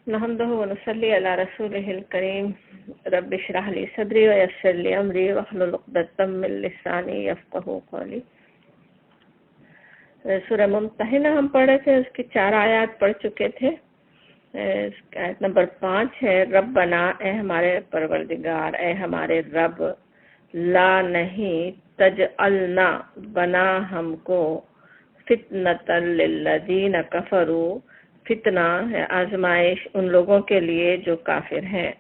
نحمده ونصلي على رسوله الكريم رب اشرح لي صدري ويسر لي امري واحلل عقدة من لساني يفقهوا قولي۔ سورہ ممتحنہ ہم پڑھے تھے، اس کی 4 آیات پڑھ چکے تھے۔ آیت نمبر 5 ہے، ربنا اے ہمارے پروردگار، اے ہمارے رب، لا نہیں، تجعلنا بنا ہم کو، فتنۃ للذین کفروا، فتنہ ہے آزمائش ان لوگوں کے لیے جو کافر ہیں،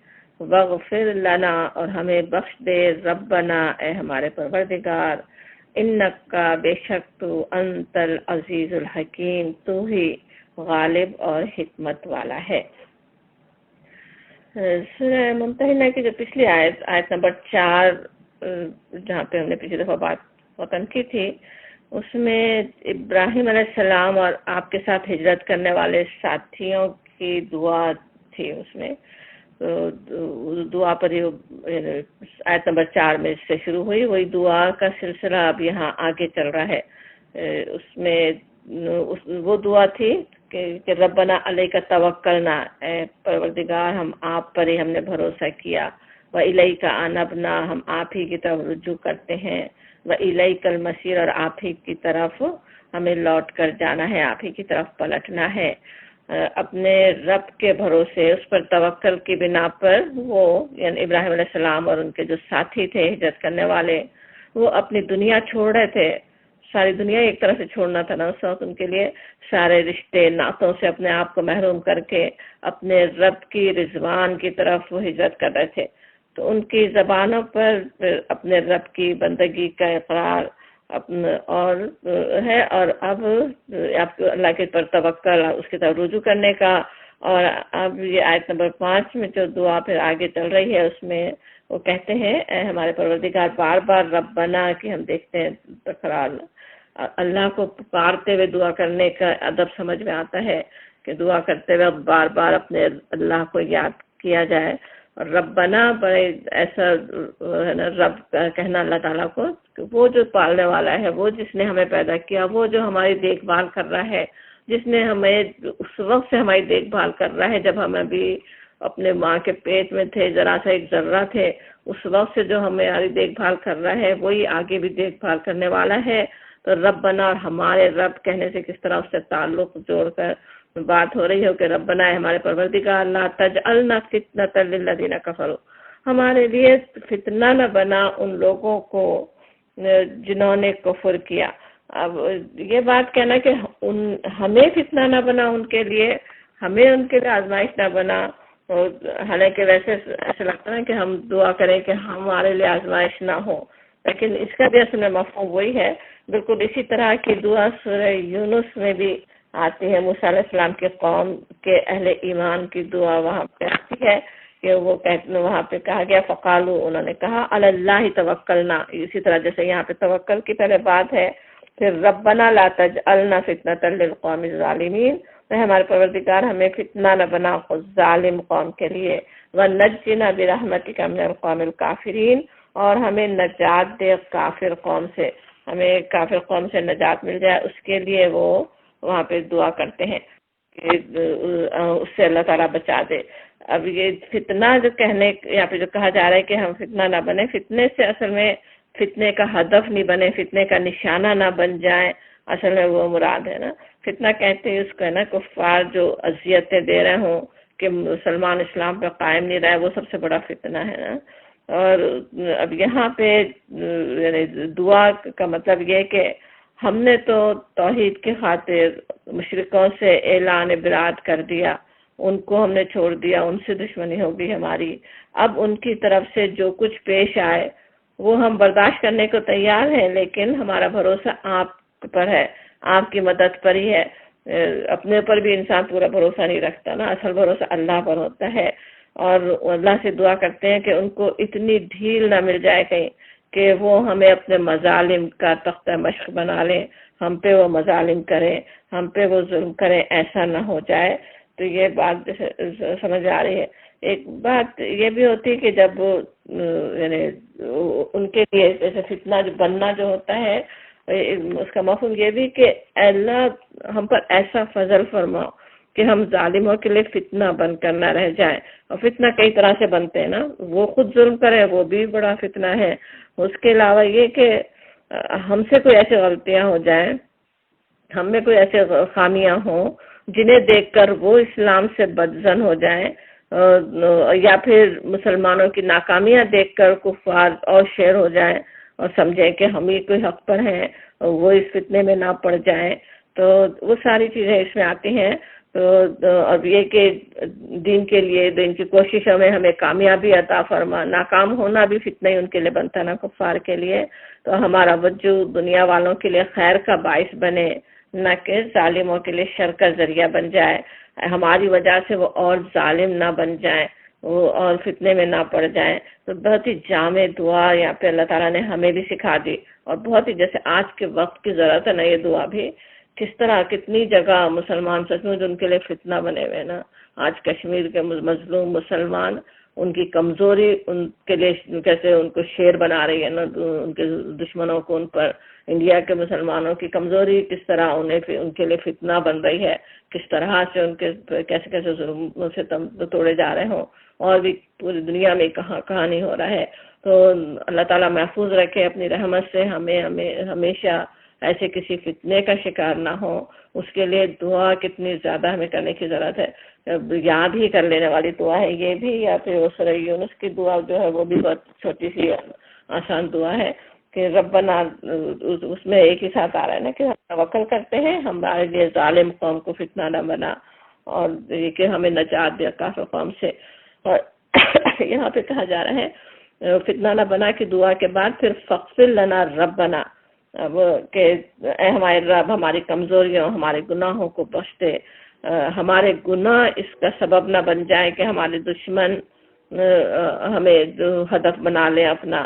وغفر لنا اور ہمیں بخش دے، ربنا اے ہمارے پروردگار، انکا بے شک تو انت العزیز الحکیم، تو ہی غالب اور حکمت والا ہے۔ سورہ ممتحنہ کی جو پچھلی آیت نمبر 4 جہاں پہ ہم نے پچھلی دفعہ بات ختم کی تھی، اس میں ابراہیم علیہ السلام اور آپ کے ساتھ ہجرت کرنے والے ساتھیوں کی دعا تھی۔ اس میں دعا پر ہی آیت نمبر 4 میں سے شروع ہوئی، وہی دعا کا سلسلہ اب یہاں آگے چل رہا ہے۔ اس میں وہ دعا تھی کہ ربنا علیک توکلنا، اے پروردگار ہم آپ پر ہی ہم نے بھروسہ کیا، وَإِلَيْكَ أَنَبْنَا ہم آپ ہی کی طرف رجوع کرتے ہیں، وَإِلَيْكَ الْمَصِيرُ اور آپ ہی کی طرف ہمیں لوٹ کر جانا ہے، آپ ہی کی طرف پلٹنا ہے۔ اپنے رب کے بھروسے، اس پر توکل کی بنا پر وہ یعنی ابراہیم علیہ السلام اور ان کے جو ساتھی تھے ہجرت کرنے والے، وہ اپنی دنیا چھوڑ رہے تھے، ساری دنیا ایک طرح سے چھوڑنا تھا نا اس وقت ان کے لیے، سارے رشتے نعتوں سے اپنے آپ کو محروم کر کے اپنے رب کی رضوان کی طرف وہ ہجرت کر رہے تھے۔ تو ان کی زبانوں پر اپنے رب کی بندگی کا اقرار اور ہے، اور اب اللہ کے پر توکل، اس کی طرف رجوع کرنے کا۔ اور اب یہ آیت نمبر 5 میں جو دعا پھر آگے چل رہی ہے، اس میں وہ کہتے ہیں اے ہمارے پروردگار، بار بار ربنا کہ ہم دیکھتے ہیں تکرار، اللہ کو پکارتے ہوئے دعا کرنے کا ادب سمجھ میں آتا ہے کہ دعا کرتے ہوئے بار بار اپنے اللہ کو یاد کیا جائے۔ اور ربنا بڑے ایسا ہے نا، رب کہنا اللہ تعالیٰ کو کہ وہ جو پالنے والا ہے، وہ جس نے ہمیں پیدا کیا، وہ جو ہماری دیکھ بھال کر رہا ہے، جس نے ہمیں اس وقت سے ہماری دیکھ بھال کر رہا ہے جب ہم ابھی اپنے ماں کے پیٹ میں تھے، ذرا سا ایک ذرہ تھے، اس وقت سے جو ہماری دیکھ بھال کر رہا ہے وہی آگے بھی دیکھ بھال کرنے والا ہے۔ تو ربنا اور ہمارے رب کہنے سے کس طرح اس سے تعلق جوڑ کر بات ہو رہی ہو کہ ربنا ہے ہمارے پروردگار، لا تجعلنا فتنۃ للذین کفروا، ہمارے لیے فتنہ نہ بنا ان لوگوں کو جنہوں نے کفر کیا۔ اب یہ بات کہنا کہ ہمیں فتنہ نہ بنا ان کے لیے، ہمیں ان کے لیے آزمائش نہ بنا، حالانکہ ویسے ایسا لگتا ہے کہ ہم دعا کریں کہ ہمارے لیے آزمائش نہ ہو، لیکن اس کا بھی اصل میں مفہوم وہی ہے۔ بالکل اسی طرح کی دعا سورہ یونس میں بھی آتی ہے، موسیٰ علیہ السلام کے قوم کے اہل ایمان کی دعا وہاں پہ آتی ہے کہ وہ وہاں پہ کہا گیا فقالو، انہوں نے کہا علی اللہ توکلنا، اسی طرح جیسے یہاں پہ توکل کی پہلے بات ہے، پھر ربنا لا تجعلنا فتنۃ للقوم الظالمین، ہمارے پروردگار ہمیں فتنہ نہ بنا ظالم قوم کے لیے، ونجنا برحمتک من القوم الکافرین، اور ہمیں نجات دے کافر قوم سے، ہمیں کافر قوم سے نجات مل جائے، اس کے لیے وہ وہاں پہ دعا کرتے ہیں کہ اس سے اللہ تعالیٰ بچا دے۔ اب یہ فتنہ جو کہنے یہاں پہ جو کہا جا رہا ہے کہ ہم فتنہ نہ بنے، فتنے سے اصل میں فتنے کا ہدف نہیں بنے، فتنے کا نشانہ نہ بن جائیں، اصل میں وہ مراد ہے نا۔ فتنہ کہتے ہیں اس کو ہے نا، کفار جو اذیتیں دے رہے ہوں کہ مسلمان اسلام پہ قائم نہیں رہے، وہ سب سے بڑا فتنہ ہے نا۔ اور اب یہاں پہ یعنی دعا کا مطلب یہ کہ ہم نے تو توحید کی خاطر مشرکوں سے اعلان برات کر دیا، ان کو ہم نے چھوڑ دیا، ان سے دشمنی ہوگی ہماری، اب ان کی طرف سے جو کچھ پیش آئے وہ ہم برداشت کرنے کو تیار ہیں، لیکن ہمارا بھروسہ آپ پر ہے، آپ کی مدد پر ہی ہے۔ اپنے اوپر بھی انسان پورا بھروسہ نہیں رکھتا نا، اصل بھروسہ اللہ پر ہوتا ہے، اور اللہ سے دعا کرتے ہیں کہ ان کو اتنی ڈھیل نہ مل جائے کہیں کہ وہ ہمیں اپنے مظالم کا تختہ مشق بنا لیں، ہم پہ وہ مظالم کریں، ہم پہ وہ ظلم کریں، ایسا نہ ہو جائے۔ تو یہ بات سمجھ آ رہی ہے۔ ایک بات یہ بھی ہوتی ہے کہ جب یعنی ان کے لیے جیسے فتنہ جو بننا جو ہوتا ہے، اس کا مفہوم یہ بھی کہ اللہ ہم پر ایسا فضل فرماؤ کہ ہم ظالموں کے لیے فتنہ بن کر نہ رہ جائیں. اور فتنہ کئی طرح سے بنتے ہیں نا, وہ خود ظلم کرے وہ بھی بڑا فتنہ ہے. اس کے علاوہ یہ کہ ہم سے کوئی ایسی غلطیاں ہو جائیں, ہم میں کوئی ایسے خامیاں ہوں جنہیں دیکھ کر وہ اسلام سے بدظن ہو جائیں, یا پھر مسلمانوں کی ناکامیاں دیکھ کر کفار اور شیر ہو جائیں اور سمجھیں کہ ہم ہی کوئی حق پر ہیں, وہ اس فتنے میں نہ پڑ جائیں. تو وہ ساری چیزیں اس میں آتی ہیں. تو اب یہ کہ دین کے لیے دین کی کوششوں میں ہمیں کامیابی عطا فرما, ناکام ہونا بھی فتنہ ہی ان کے لیے بنتا نا کفار کے لیے. تو ہمارا وجود دنیا والوں کے لیے خیر کا باعث بنے, نہ کہ ظالموں کے لیے شر کا ذریعہ بن جائے. ہماری وجہ سے وہ اور ظالم نہ بن جائیں, وہ اور فتنے میں نہ پڑ جائیں. تو بہت ہی جامع دعا یہاں پہ اللہ تعالیٰ نے ہمیں بھی سکھا دی, اور بہت ہی جیسے آج کے وقت کی ضرورت ہے نا یہ دعا بھی. کس طرح کتنی جگہ مسلمان سچ میں ان کے لیے فتنہ بنے ہوئے نا. آج کشمیر کے مظلوم مسلمان, ان کی کمزوری ان کے لیے کیسے ان کو شیر بنا رہی ہے نا, ان کے دشمنوں کو ان پر. انڈیا کے مسلمانوں کی کمزوری کس طرح ان کے لیے فتنہ بن رہی ہے, کس طرح سے ان کے کیسے کیسے ظلم سے توڑے جا رہے ہوں, اور بھی پوری دنیا میں کہاں کہاں نہیں ہو رہا ہے. تو اللہ تعالیٰ محفوظ رکھے اپنی رحمت سے, ہمیں ہمیشہ ایسے کسی فتنے کا شکار نہ ہو. اس کے لیے دعا کتنی زیادہ ہمیں کرنے کی ضرورت ہے. یاد ہی کر لینے والی دعا ہے یہ بھی, یا پھر سورہ یونس کی دعا جو ہے وہ بھی بہت چھوٹی سی آسان دعا ہے کہ ربنا, اس میں ایک ہی ساتھ آ رہا ہے نا کہ ہم توکل کرتے ہیں ہمارے لیے ظالم قوم کو فتنہ نہ بنا, اور یہ کہ ہمیں نجات دیا کافر قوم سے. اور یہاں پہ کہا جا رہا ہے فتنہ نہ بنا کی دعا کے بعد پھر فاغفر لنا ربنا, وہ کہ اے ہمارے رب ہماری کمزوریوں ہمارے گناہوں کو بخش دے. ہمارے گناہ اس کا سبب نہ بن جائے کہ ہمارے دشمن ہمیں ہدف بنا لیں اپنا.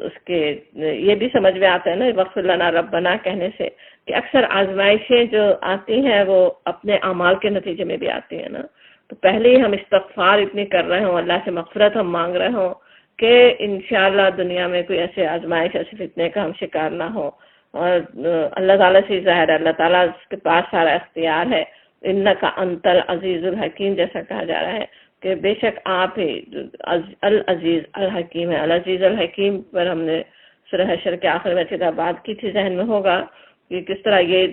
اس کے یہ بھی سمجھ میں آتا ہے نا وغفر لنا ربنا کہنے سے کہ اکثر آزمائشیں جو آتی ہیں وہ اپنے اعمال کے نتیجے میں بھی آتی ہیں نا. تو پہلے ہی ہم استغفار اتنی کر رہے ہوں, اللہ سے مغفرت ہم مانگ رہے ہوں کہ انشاءاللہ دنیا میں کوئی ایسے آزمائش ایسے فتنے کا ہم شکار نہ ہو. اور اللہ تعالیٰ سے ظاہر ہے, اللہ تعالیٰ کے پاس سارا اختیار ہے. انکا انت العزیز الحکیم, جیسا کہا جا رہا ہے کہ بے شک آپ ہی العزیز الحکیم ہے. العزیز الحکیم پر ہم نے سورہ حشر کے آخر میں اچھی بات کی تھی, ذہن میں ہوگا کہ کس طرح یہ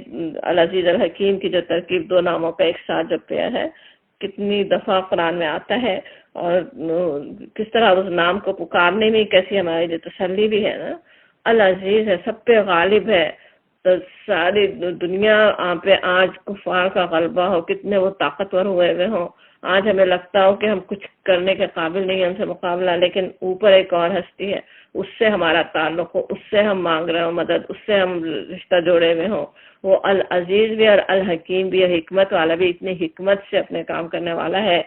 العزیز الحکیم کی جو ترکیب دو ناموں کا ایک ساتھ جو پیا ہے کتنی دفعہ قرآن میں آتا ہے, اور کس طرح اس نام کو پکارنے میں کیسی ہماری جو تسلی بھی ہے نا. العزیز ہے, سب پہ غالب ہے. تو ساری دنیا پہ آج کفار کا غلبہ ہو, کتنے وہ طاقتور ہوئے ہوں, آج ہمیں لگتا ہو کہ ہم کچھ کرنے کے قابل نہیں ہیں ان سے مقابلہ, لیکن اوپر ایک اور ہستی ہے, اس سے ہمارا تعلق ہو, اس سے ہم مانگ رہے ہوں مدد, اس سے ہم رشتہ جوڑے ہوئے ہوں. وہ العزیز بھی اور الحکیم بھی, حکمت والا بھی, اتنی حکمت سے اپنے کام کرنے والا ہے.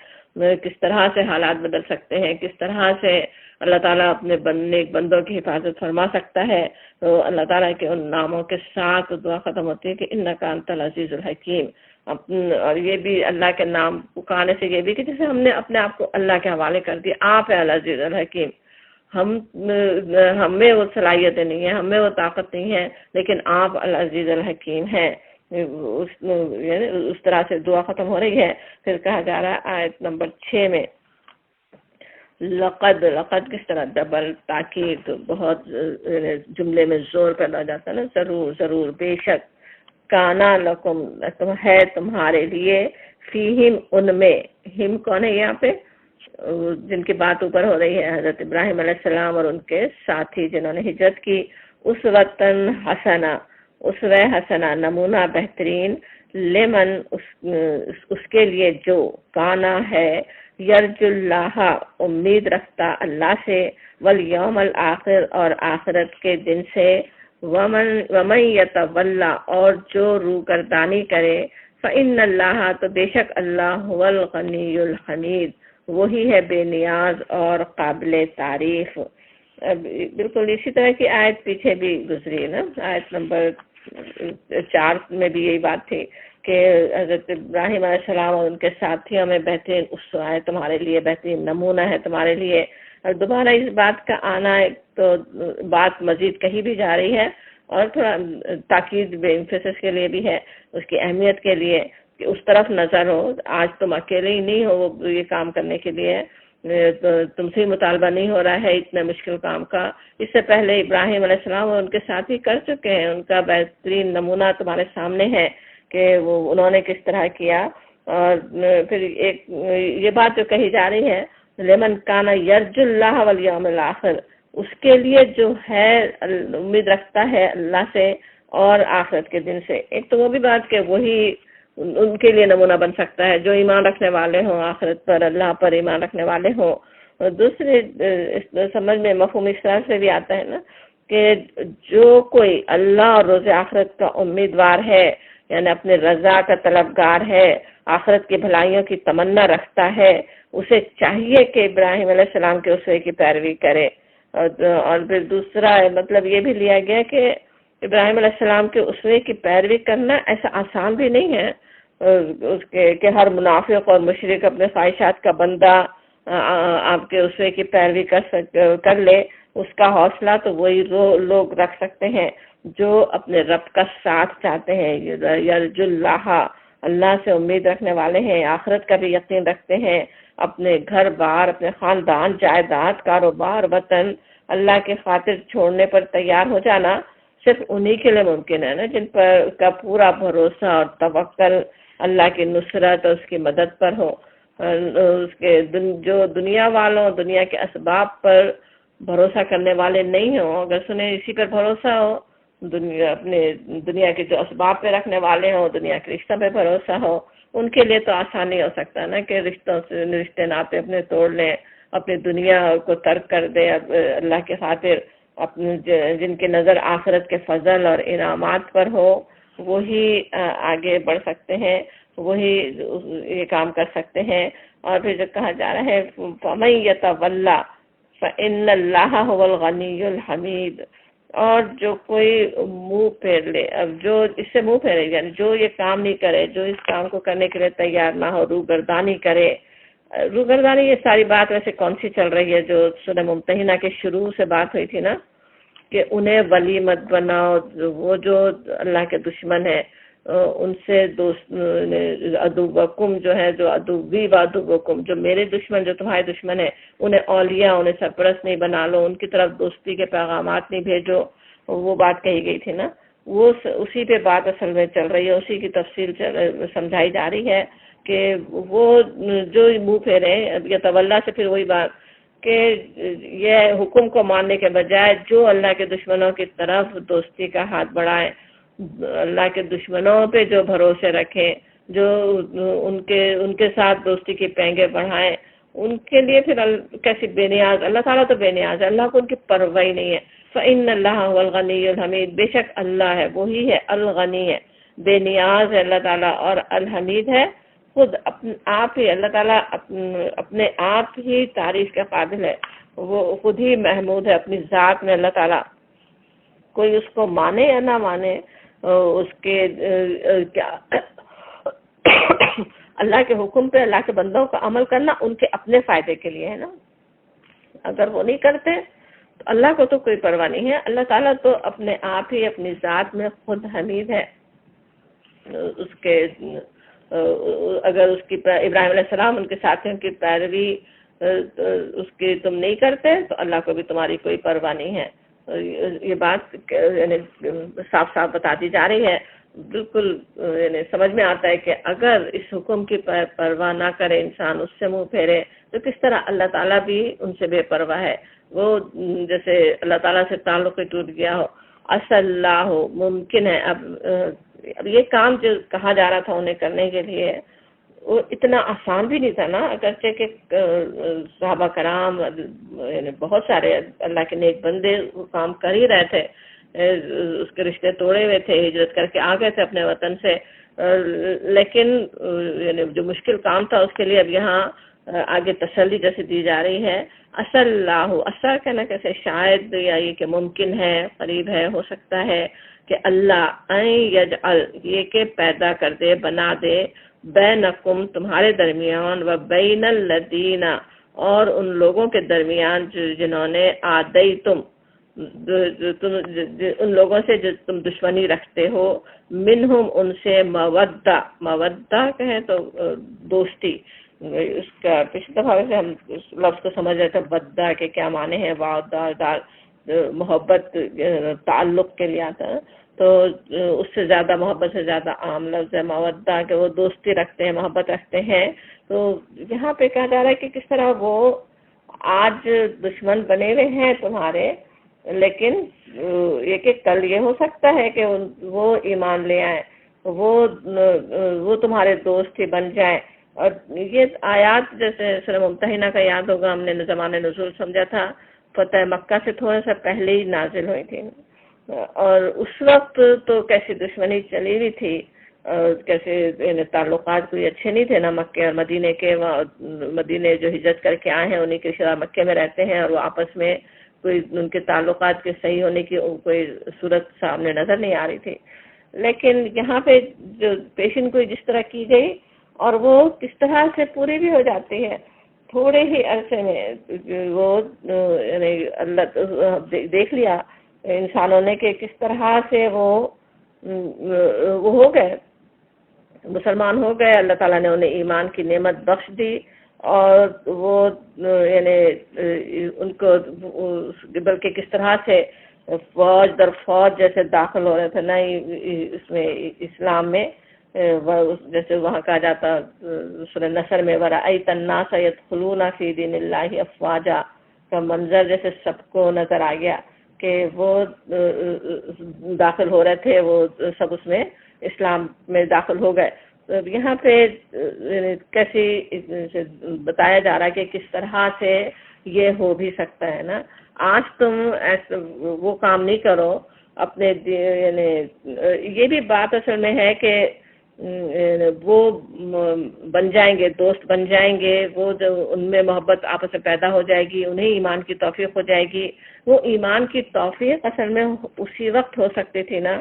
کس طرح سے حالات بدل سکتے ہیں, کس طرح سے اللہ تعالیٰ اپنے بندوں کی حفاظت فرما سکتا ہے. تو اللہ تعالیٰ کے ان ناموں کے ساتھ دعا ختم ہوتی ہے کہ انکا انت العزیز الحکیم. اور یہ بھی اللہ کے نام پکارنے سے یہ بھی کہ جیسے ہم نے اپنے آپ کو اللہ کے حوالے کر دیا, آپ ہے العزیز الحکیم. ہمیں وہ صلاحیتیں نہیں ہیں, ہمیں وہ طاقت نہیں ہے, لیکن آپ العزیز الحکیم ہیں. اس طرح سے دعا ختم ہو رہی ہے. پھر کہا جا رہا ہے آیت نمبر 6 میں لقد کس طرح ڈبل تاکید, بہت جملے میں زور پیدا ہو جاتا ہے نا, ضرور بے شک, کانا لکم ہے تمہارے لیے, فیہم ان میں, ہم کون ہے یہاں پہ جن کی بات اوپر ہو رہی ہے, حضرت ابراہیم علیہ السلام اور ان کے ساتھی جنہوں نے ہجرت کی. اسوۃ حسنہ, اسوہ حسنہ نمونہ بہترین, لمن اس کے لیے جو کانا ہے یرج اللہ امید رکھتا اللہ سے, والیوم الآخر اور آخرت کے دن سے, ومن یتولا اور جو روگردانی کرے, فإن اللہ تو بے شک اللہ هو الغنی الحمید, وہی ہے بے نیاز اور قابل تعریف. بالکل اسی طرح کی آیت پیچھے بھی گزری نا, آیت نمبر 4 میں بھی یہی بات تھی کہ حضرت ابراہیم علیہ السلام اور ان کے ساتھیوں میں بہترین اسوہ ہے تمہارے لیے, بہترین نمونہ ہے تمہارے لیے. اور دوبارہ اس بات کا آنا تو بات مزید کہیں بھی جا رہی ہے, اور تھوڑا تاکید بے انفسس کے لیے بھی ہے, اس کی اہمیت کے لیے کہ اس طرف نظر ہو. آج تم اکیلے ہی نہیں ہو یہ کام کرنے کے لیے، تم سے مطالبہ نہیں ہو رہا ہے اتنے مشکل کام کا. اس سے پہلے ابراہیم علیہ السلام اور ان کے ساتھی کر چکے ہیں. ان کا بہترین نمونہ تمہارے سامنے ہے کہ انہوں نے کس طرح کیا. اور پھر ایک یہ بات جو کہی جا رہی ہے لمن کان یرجو اللہ والیوم الآخر، اس کے لیے جو ہے امید رکھتا ہے اللہ سے اور آخرت کے دن سے. ایک تو وہ بھی بات کہ وہی ان کے لیے نمونہ بن سکتا ہے جو ایمان رکھنے والے ہوں، آخرت پر اللہ پر ایمان رکھنے والے ہوں. اور دوسرے سمجھ میں مفہوم اس طرح سے بھی آتا ہے نا کہ جو کوئی اللہ اور روز آخرت کا امیدوار ہے، یعنی اپنے رضا کا طلبگار ہے، آخرت کی بھلائیوں کی تمنا رکھتا ہے، اسے چاہیے کہ ابراہیم علیہ السلام کے اسوے کی پیروی کرے. اور پھر دوسرا مطلب یہ بھی لیا گیا کہ ابراہیم علیہ السلام کے اسوے کی پیروی کرنا ایسا آسان بھی نہیں ہے اس کے کہ ہر منافق اور مشرک اپنے خواہشات کا بندہ آپ کے اسوے کی پیروی کر لے. اس کا حوصلہ تو وہی لوگ رکھ سکتے ہیں جو اپنے رب کا ساتھ چاہتے ہیں، یرجو اللہ، اللہ سے امید رکھنے والے ہیں، آخرت کا بھی یقین رکھتے ہیں. اپنے گھر بار، اپنے خاندان، جائیداد، کاروبار، وطن اللہ کی خاطر چھوڑنے پر تیار ہو جانا صرف انہی کے لیے ممکن ہے نا جن پر کا پورا بھروسہ اور توکل اللہ کی نصرت اور اس کی مدد پر ہو. اس کے جو دنیا والوں، دنیا کے اسباب پر بھروسہ کرنے والے نہیں ہوں، اگر سنیں اسی پر بھروسہ ہو، اپنے دنیا کے جو اسباب پہ رکھنے والے ہوں، دنیا کے رشتہ پہ بھروسہ ہو، ان کے لیے تو آسان نہیں ہو سکتا نا کہ رشتے ناطے اپنے توڑ لیں، اپنی دنیا کو ترک کر دیں اللہ کے خاطر. اپنے جن کی نظر آخرت کے فضل اور انعامات پر ہو وہی آگے بڑھ سکتے ہیں، وہی یہ کام کر سکتے ہیں. اور پھر جو کہا جا رہا ہے فَمَن يَتَوَلَّ فَإِنَّ اللَّهَ هُوَ الْغَنِيُّ الْحَمِيدُ، اور جو کوئی منہ پھیر لے، اب جو اس سے منہ پھیرے یعنی جو یہ کام نہیں کرے، جو اس کام کو کرنے کے لیے تیار نہ ہو، روگردانی کرے. روگردانی یہ ساری بات ویسے کون سی چل رہی ہے جو سورہ ممتحنہ کے شروع سے بات ہوئی تھی نا کہ انہیں ولی مت بناؤ، وہ جو اللہ کے دشمن ہیں ان سے دوست، عدوکم جو ہے، جو عدوی و عدوکم، جو میرے دشمن، جو تمہارے دشمن ہیں، انہیں اولیاء، انہیں سرپرست نہیں بنا لو، ان کی طرف دوستی کے پیغامات نہیں بھیجو. وہ بات کہی گئی تھی نا، وہ اسی پہ بات اصل میں چل رہی ہے، اسی کی تفصیل سمجھائی جا رہی ہے کہ وہ جو منہ پھیرے یا تولا سے پھر وہی بات کہ یہ حکم کو ماننے کے بجائے جو اللہ کے دشمنوں کی طرف دوستی کا ہاتھ بڑھائیں، اللہ کے دشمنوں پہ جو بھروسے رکھیں، جو ان کے ساتھ دوستی کی پینگیں بڑھائیں، ان کے لیے پھر کیسی بے نیاز، اللہ تعالیٰ تو بے نیاز ہے، اللہ کو ان کی پرواہ ہی نہیں ہے. فَإِنَّ اللَّهَ هُوَ الْغَنِيُّ الْحَمِيدُ، بے شک اللہ ہے، وہی ہے الغنی ہے، بے نیاز ہے اللہ تعالیٰ، اور الحمید ہے، خود آپ ہی اللہ تعالیٰ اپنے آپ ہی تعریف کے قابل ہے، وہ خود ہی محمود ہے اپنی ذات میں. اللہ تعالیٰ کوئی اس کو مانے یا نہ مانے، اس کے کیا اللہ کے حکم پہ اللہ کے بندوں کا عمل کرنا ان کے اپنے فائدے کے لیے ہے نا. اگر وہ نہیں کرتے تو اللہ کو تو کوئی پرواہ نہیں ہے. اللہ تعالیٰ تو اپنے آپ ہی اپنی ذات میں خود حمید ہے. اس کے اگر اس کی ابراہیم علیہ السلام ان کے ساتھیوں کی پیروی اس کی تم نہیں کرتے تو اللہ کو بھی تمہاری کوئی پرواہ نہیں ہے. یہ بات یعنی صاف صاف بتا دی جا رہی ہے. بالکل یعنی سمجھ میں آتا ہے کہ اگر اس حکم کی پرواہ نہ کرے انسان، اس سے منہ پھیرے، تو کس طرح اللہ تعالیٰ بھی ان سے بے پرواہ ہے. وہ جیسے اللہ تعالیٰ سے تعلق ٹوٹ گیا ہو. اصل اللہ ہو ممکن ہے. اب یہ کام جو کہا جا رہا تھا انہیں کرنے کے لیے وہ اتنا آسان بھی نہیں تھا نا، اگرچہ کہ صحابہ کرام یعنی بہت سارے اللہ کے نیک بندے وہ کام کر ہی رہے تھے، اس کے رشتے توڑے ہوئے تھے، ہجرت کر کے آ گئے تھے اپنے وطن سے، لیکن یعنی جو مشکل کام تھا اس کے لیے اب یہاں آگے تسلی جیسے دی جا رہی ہے. اصل اللہ، اصل کہنا کیسے، شاید یا یہ کہ ممکن ہے، قریب ہے، ہو سکتا ہے کہ اللہ یجعل، یہ کہ پیدا کر دے، بنا دے، بینکم تمہارے درمیان، و بین الذین اور ان لوگوں کے درمیان جنہوں نے آدیتم ان لوگوں سے جو تم دشمنی رکھتے ہو، منہم ان سے، مودہ کہیں تو دوستی، اس کا پچھلی دفعہ ویسے ہم اس لفظ کو سمجھ رہے تھے ودہ کے کیا معنی ہے، دار محبت تعلق کے لیے آتا ہے، تو اس سے زیادہ محبت سے زیادہ عام لفظ ہے مودہ، کہ وہ دوستی رکھتے ہیں، محبت رکھتے ہیں۔ تو یہاں پہ کہا جا رہا ہے کہ کس طرح وہ آج دشمن بنے ہوئے ہیں تمہارے، لیکن یہ کہ کل یہ ہو سکتا ہے کہ وہ ایمان لے آئیں، وہ تمہارے دوست ہی بن جائیں۔ اور یہ آیات جیسے سورہ ممتحنہ کا یاد ہوگا، ہم نے زمان نزول سمجھا تھا، فتح مکہ سے تھوڑا سا پہلے ہی نازل ہوئی تھی، اور اس وقت تو کیسی دشمنی چلی ہوئی تھی، کیسے تعلقات کوئی اچھے نہیں تھے، نہ مکے اور مدینے کے، مدینے جو ہجرت کر کے آئے ہیں انہیں کے شرح مکے میں رہتے ہیں، اور وہ آپس میں کوئی ان کے تعلقات کے صحیح ہونے کی کوئی صورت سامنے نظر نہیں آ رہی تھی۔ لیکن یہاں پہ جو پیشن گوئی جس طرح کی گئی، اور وہ کس طرح سے پوری بھی ہو جاتی ہے تھوڑے ہی عرصے میں، وہ یعنی اللہ دیکھ لیا انسانوں نے کہ کس طرح سے وہ ہو گئے، مسلمان ہو گئے، اللہ تعالیٰ نے انہیں ایمان کی نعمت بخش دی، اور وہ یعنی ان کو بلکہ کس طرح سے فوج در فوج جیسے داخل ہو رہے تھے نا اس میں اسلام میں، جیسے وہاں کہا جاتا سورہ نصر میں وَرَأَيْتَ النَّاسَ يَدْخُلُونَ فِي دِينِ اللَّهِ أَفْوَاجًا کا منظر جیسے سب کو نظر آ گیا کہ وہ داخل ہو رہے تھے، وہ سب اس میں اسلام میں داخل ہو گئے۔ یہاں پہ کیسی بتایا جا رہا ہے کہ کس طرح سے یہ ہو بھی سکتا ہے نا۔ آج تم وہ کام نہیں کرو اپنے، یعنی یہ بھی بات اصل میں ہے کہ وہ بن جائیں گے، دوست بن جائیں گے، وہ جو ان میں محبت آپس میں پیدا ہو جائے گی، انہیں ایمان کی توفیق ہو جائے گی۔ وہ ایمان کی توفیق اصل میں اسی وقت ہو سکتی تھی نا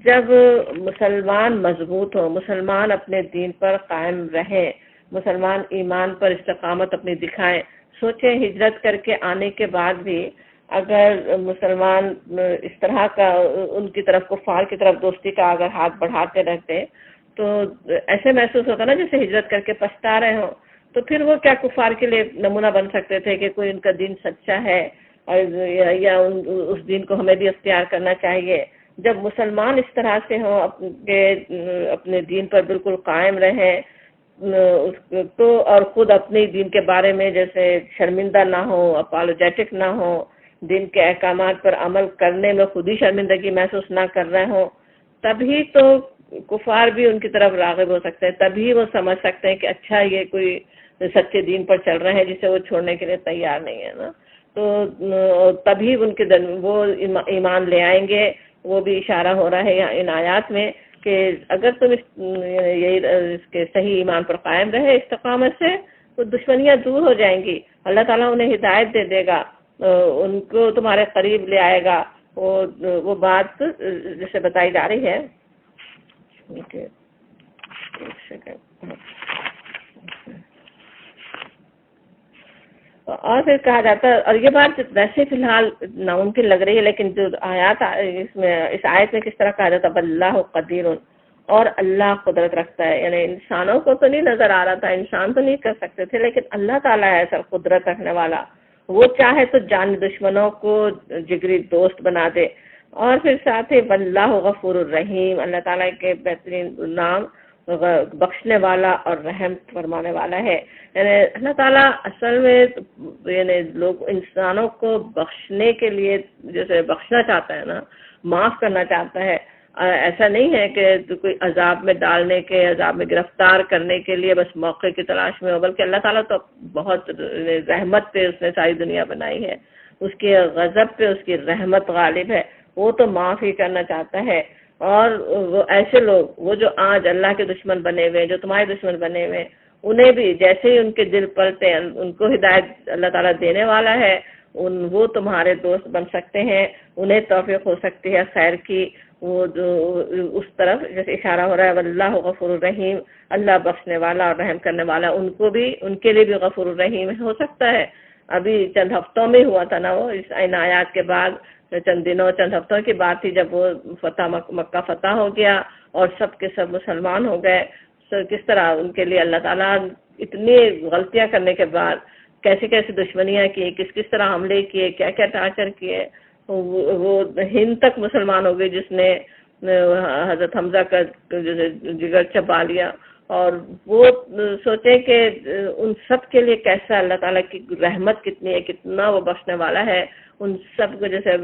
جب مسلمان مضبوط ہو، مسلمان اپنے دین پر قائم رہیں، مسلمان ایمان پر استقامت اپنی دکھائیں۔ سوچیں ہجرت کر کے آنے کے بعد بھی اگر مسلمان اس طرح کا ان کی طرف کفار کی طرف دوستی کا اگر ہاتھ بڑھاتے رہتے تو ایسے محسوس ہوتا نا جیسے ہجرت کر کے پچھتا رہے ہوں، تو پھر وہ کیا کفار کے لیے نمونہ بن سکتے تھے کہ کوئی ان کا دین سچا ہے، یا اس دین کو ہمیں بھی اختیار کرنا چاہیے۔ جب مسلمان اس طرح سے ہوں اپنے دین پر بالکل قائم رہیں تو، اور خود اپنے دین کے بارے میں جیسے شرمندہ نہ ہو، اپالوجیٹک نہ ہو، دین کے احکامات پر عمل کرنے میں خود ہی شرمندگی محسوس نہ کر رہے ہوں، تبھی تو کفار بھی ان کی طرف راغب ہو سکتے ہیں، تبھی وہ سمجھ سکتے ہیں کہ اچھا یہ کوئی سچے دین پر چل رہے ہیں جسے وہ چھوڑنے کے لیے تیار نہیں ہے نا۔ تو تبھی ان کے وہ ایمان لے آئیں گے۔ وہ بھی اشارہ ہو رہا ہے ان آیات میں کہ اگر تم اس کے صحیح ایمان پر قائم رہے استقامت سے تو دشمنیاں دور ہو جائیں گی، اللہ تعالیٰ انہیں ہدایت دے دے گا، ان کو تمہارے قریب لے آئے گا۔ وہ بات جیسے بتائی جا رہی ہے، اور پھر کہا جاتا ہے، اور یہ بات ویسے فی الحال ناممکن لگ رہی ہے، لیکن جو آیات اس آیت میں کس طرح کہا جاتا ہے واللہ قدیر، اور اللہ قدرت رکھتا ہے، یعنی انسانوں کو تو نہیں نظر آ رہا تھا، انسان تو نہیں کر سکتے تھے، لیکن اللہ تعالیٰ ہے ایسا قدرت رکھنے والا، وہ چاہے تو جان دشمنوں کو جگری دوست بنا دے۔ اور پھر ساتھ ہی واللہ غفور الرحیم، اللہ تعالیٰ کے بہترین نام بخشنے والا اور رحم فرمانے والا ہے۔ یعنی اللہ تعالیٰ اصل میں یعنی لوگ انسانوں کو بخشنے کے لیے جیسے بخشنا چاہتا ہے نا، معاف کرنا چاہتا ہے، ایسا نہیں ہے کہ کوئی عذاب میں ڈالنے کے، عذاب میں گرفتار کرنے کے لیے بس موقع کی تلاش میں ہو، بلکہ اللہ تعالیٰ تو بہت رحمت پہ اس نے ساری دنیا بنائی ہے، اس کے غضب پہ اس کی رحمت غالب ہے، وہ تو معاف ہی کرنا چاہتا ہے۔ اور وہ ایسے لوگ وہ جو آج اللہ کے دشمن بنے ہوئے، جو تمہارے دشمن بنے ہوئے، انہیں بھی جیسے ہی ان کے دل پلتے ہیں ان کو ہدایت اللہ تعالیٰ دینے والا ہے، وہ تمہارے دوست بن سکتے ہیں، انہیں توفیق ہو سکتی ہے خیر کی، وہ جو اس طرف جیسے اشارہ ہو رہا ہے واللہ غفور الرحیم، اللہ بخشنے والا اور رحم کرنے والا، ان کو بھی ان کے لیے بھی غفور الرحیم ہو سکتا ہے۔ ابھی چند ہفتوں میں ہوا تھا نا وہ، ان آیات کے بعد چند دنوں چند ہفتوں کی بات تھی جب وہ مکہ فتح ہو گیا اور سب کے سب مسلمان ہو گئے. کس طرح ان کے لیے اللہ تعالیٰ اتنی غلطیاں کرنے کے بعد کیسی کیسی دشمنیاں کی، کس کس طرح حملے کیے، کیا کیا ٹارچر کیے. وہ ہند تک مسلمان ہو گئی جس نے حضرت حمزہ کا جگر چبا لیا. اور وہ سوچیں کہ ان سب کے لیے کیسا اللہ تعالیٰ کی رحمت کتنی ہے، کتنا وہ بخشنے والا ہے. ان سب کو جیسے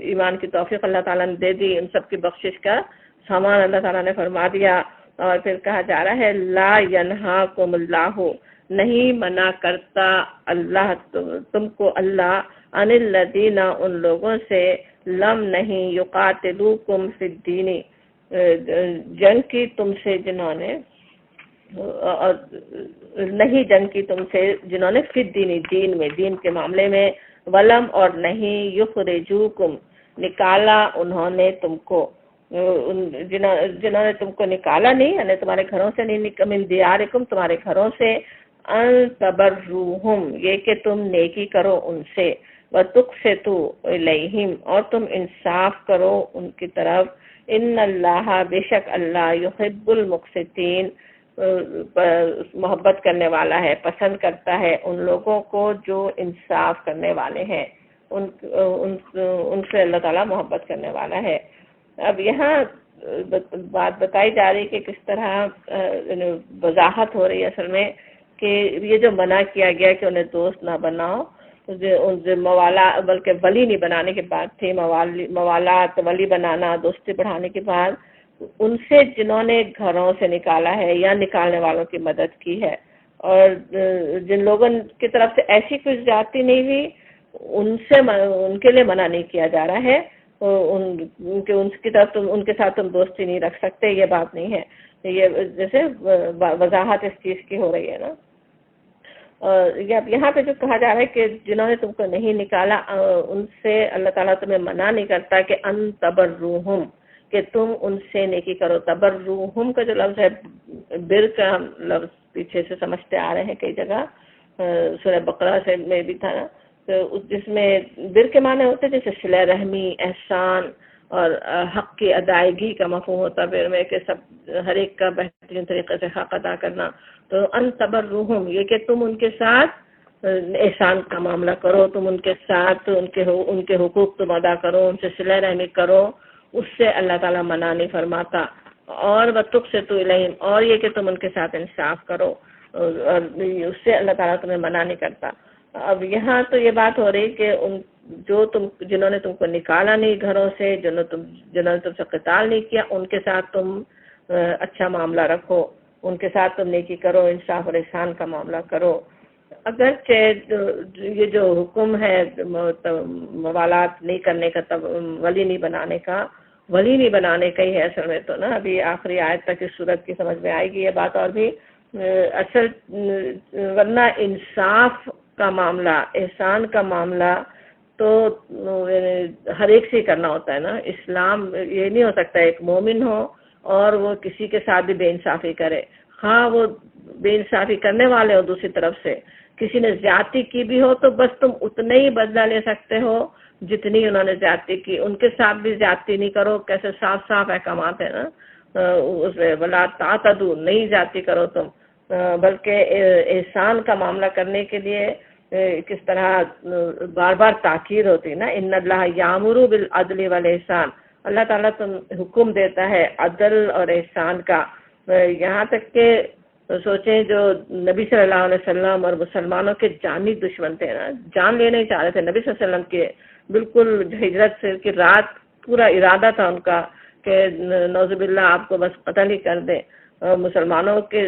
ایمان کی توفیق اللہ تعالیٰ نے دے دی، ان سب کی بخشش کا سامان اللہ تعالیٰ نے فرما دیا. اور پھر کہا جا رہا ہے لا ینہاکم اللہ، نہیں منع کرتا اللہ تم کو اللہ، عن الذین ان لوگوں سے، لم نہیں یقاتلوکم فی الدین جنگ کی تم سے جنہوں نے، اور نہیں جنگ کی تم سے جنہوں نے فی الدین دین میں، دین کے معاملے میں، ولم اور نہیں یخرجوکم نکالا انہوں نے تم کو، جنہوں نے تم کو نکالا نہیں، یعنی تمہارے گھروں سے نہیں، من دیارکم تمہارے گھروں سے، ان تبروہم یہ کہ تم نیکی کرو ان سے، وتقسطوا الیہم اور تم انصاف کرو ان کی طرف، ان اللہ بے شک اللہ یحب المقسطین محبت کرنے والا ہے، پسند کرتا ہے ان لوگوں کو جو انصاف کرنے والے ہیں، ان سے اللہ تعالیٰ محبت کرنے والا ہے. اب یہاں بات بتائی جا رہی کہ کس طرح وضاحت ہو رہی ہے اصل میں کہ یہ جو منع کیا گیا کہ انہیں دوست نہ بناؤ، موالا بلکہ ولی نہیں بنانے کی بات تھی، موالات ولی بنانا، دوستی بڑھانے کے بعد ان سے جنہوں نے گھروں سے نکالا ہے یا نکالنے والوں کی مدد کی ہے، اور جن لوگوں کی طرف سے ایسی کوئی زیادتی نہیں ہوئی ان کے لیے منع نہیں کیا جا رہا ہے. ان کی طرف ان کے ساتھ تم دوستی نہیں رکھ سکتے، یہ بات نہیں ہے. یہ جیسے وضاحت اس چیز کی ہو رہی ہے نا. اور یہاں پہ جو کہا جا رہا ہے کہ جنہوں نے تم کو نہیں نکالا ان سے اللہ تعالیٰ تمہیں منع نہیں کرتا کہ ان تبروہم کہ تم ان سے نیکی کرو. تبروہم کا جو لفظ ہے، بر کا لفظ پیچھے سے سمجھتے آ رہے ہیں کئی جگہ، سورہ بقرہ سے میں بھی تھا، تو جس میں بر کے معنی ہوتے ہیں جیسے صلہ رحمی، احسان اور حق کی ادائیگی کا مفہوم ہوتا ہے بر میں، کہ سب ہر ایک کا بہترین طریقے سے حق ادا کرنا. تو ان تبروہم یہ کہ تم ان کے ساتھ احسان کا معاملہ کرو، تم ان کے ساتھ ان کے حقوق تم ادا کرو، ان سے صلہ رحمی کرو، اس سے اللہ تعالیٰ منع نہیں فرماتا. اور وتقسطوا الیہم اور یہ کہ تم ان کے ساتھ انصاف کرو، اور اس سے اللہ تعالیٰ تمہیں منع نہیں کرتا. اب یہاں تو یہ بات ہو رہی کہ جنہوں نے تم کو نکالا نہیں گھروں سے، جنہوں نے تم سے قتال نہیں کیا، ان کے ساتھ تم اچھا معاملہ رکھو، ان کے ساتھ تم نیکی کرو، انصاف اور احسان کا معاملہ کرو. اگرچہ یہ جو حکم ہے موالات نہیں کرنے کا، ولی نہیں بنانے کا ہی ہے اصل میں تو نا. ابھی آخری آیت تک اس صورت کی سمجھ میں آئے گی یہ بات. اور بھی اصل ورنہ انصاف کا معاملہ، احسان کا معاملہ تو ہر ایک سے ہی کرنا ہوتا ہے نا. اسلام یہ نہیں ہو سکتا ایک مومن ہو اور وہ کسی کے ساتھ بھی بے انصافی کرے، ہاں وہ بے انصافی کرنے والے ہو، دوسری طرف سے کسی نے زیادتی کی بھی ہو تو بس تم اتنا ہی بدلہ لے سکتے ہو جتنی انہوں نے زیادتی کی. ان کے ساتھ بھی زیادتی نہیں کرو، کیسے صاف صاف احکامات ہیں نا اس میں، ولا تعتدوا نہیں زیادتی کرو تم، بلکہ احسان کا معاملہ کرنے کے لیے کس طرح بار بار تاکید ہوتی نا. ان اللہ یامر بالعدل والاحسان، اللہ تعالیٰ تم حکم دیتا ہے عدل اور احسان کا. یہاں تک کہ سوچیں جو نبی صلی اللہ علیہ وسلم اور مسلمانوں کے جانی دشمن تھے نا، جان لینے چاہ رہے تھے نبی صلی اللہ علیہ وسلم کے، بالکل ہجرت سے کی رات پورا ارادہ تھا ان کا کہ نعوذ باللہ آپ کو بس قتل ہی کر دیں. مسلمانوں کے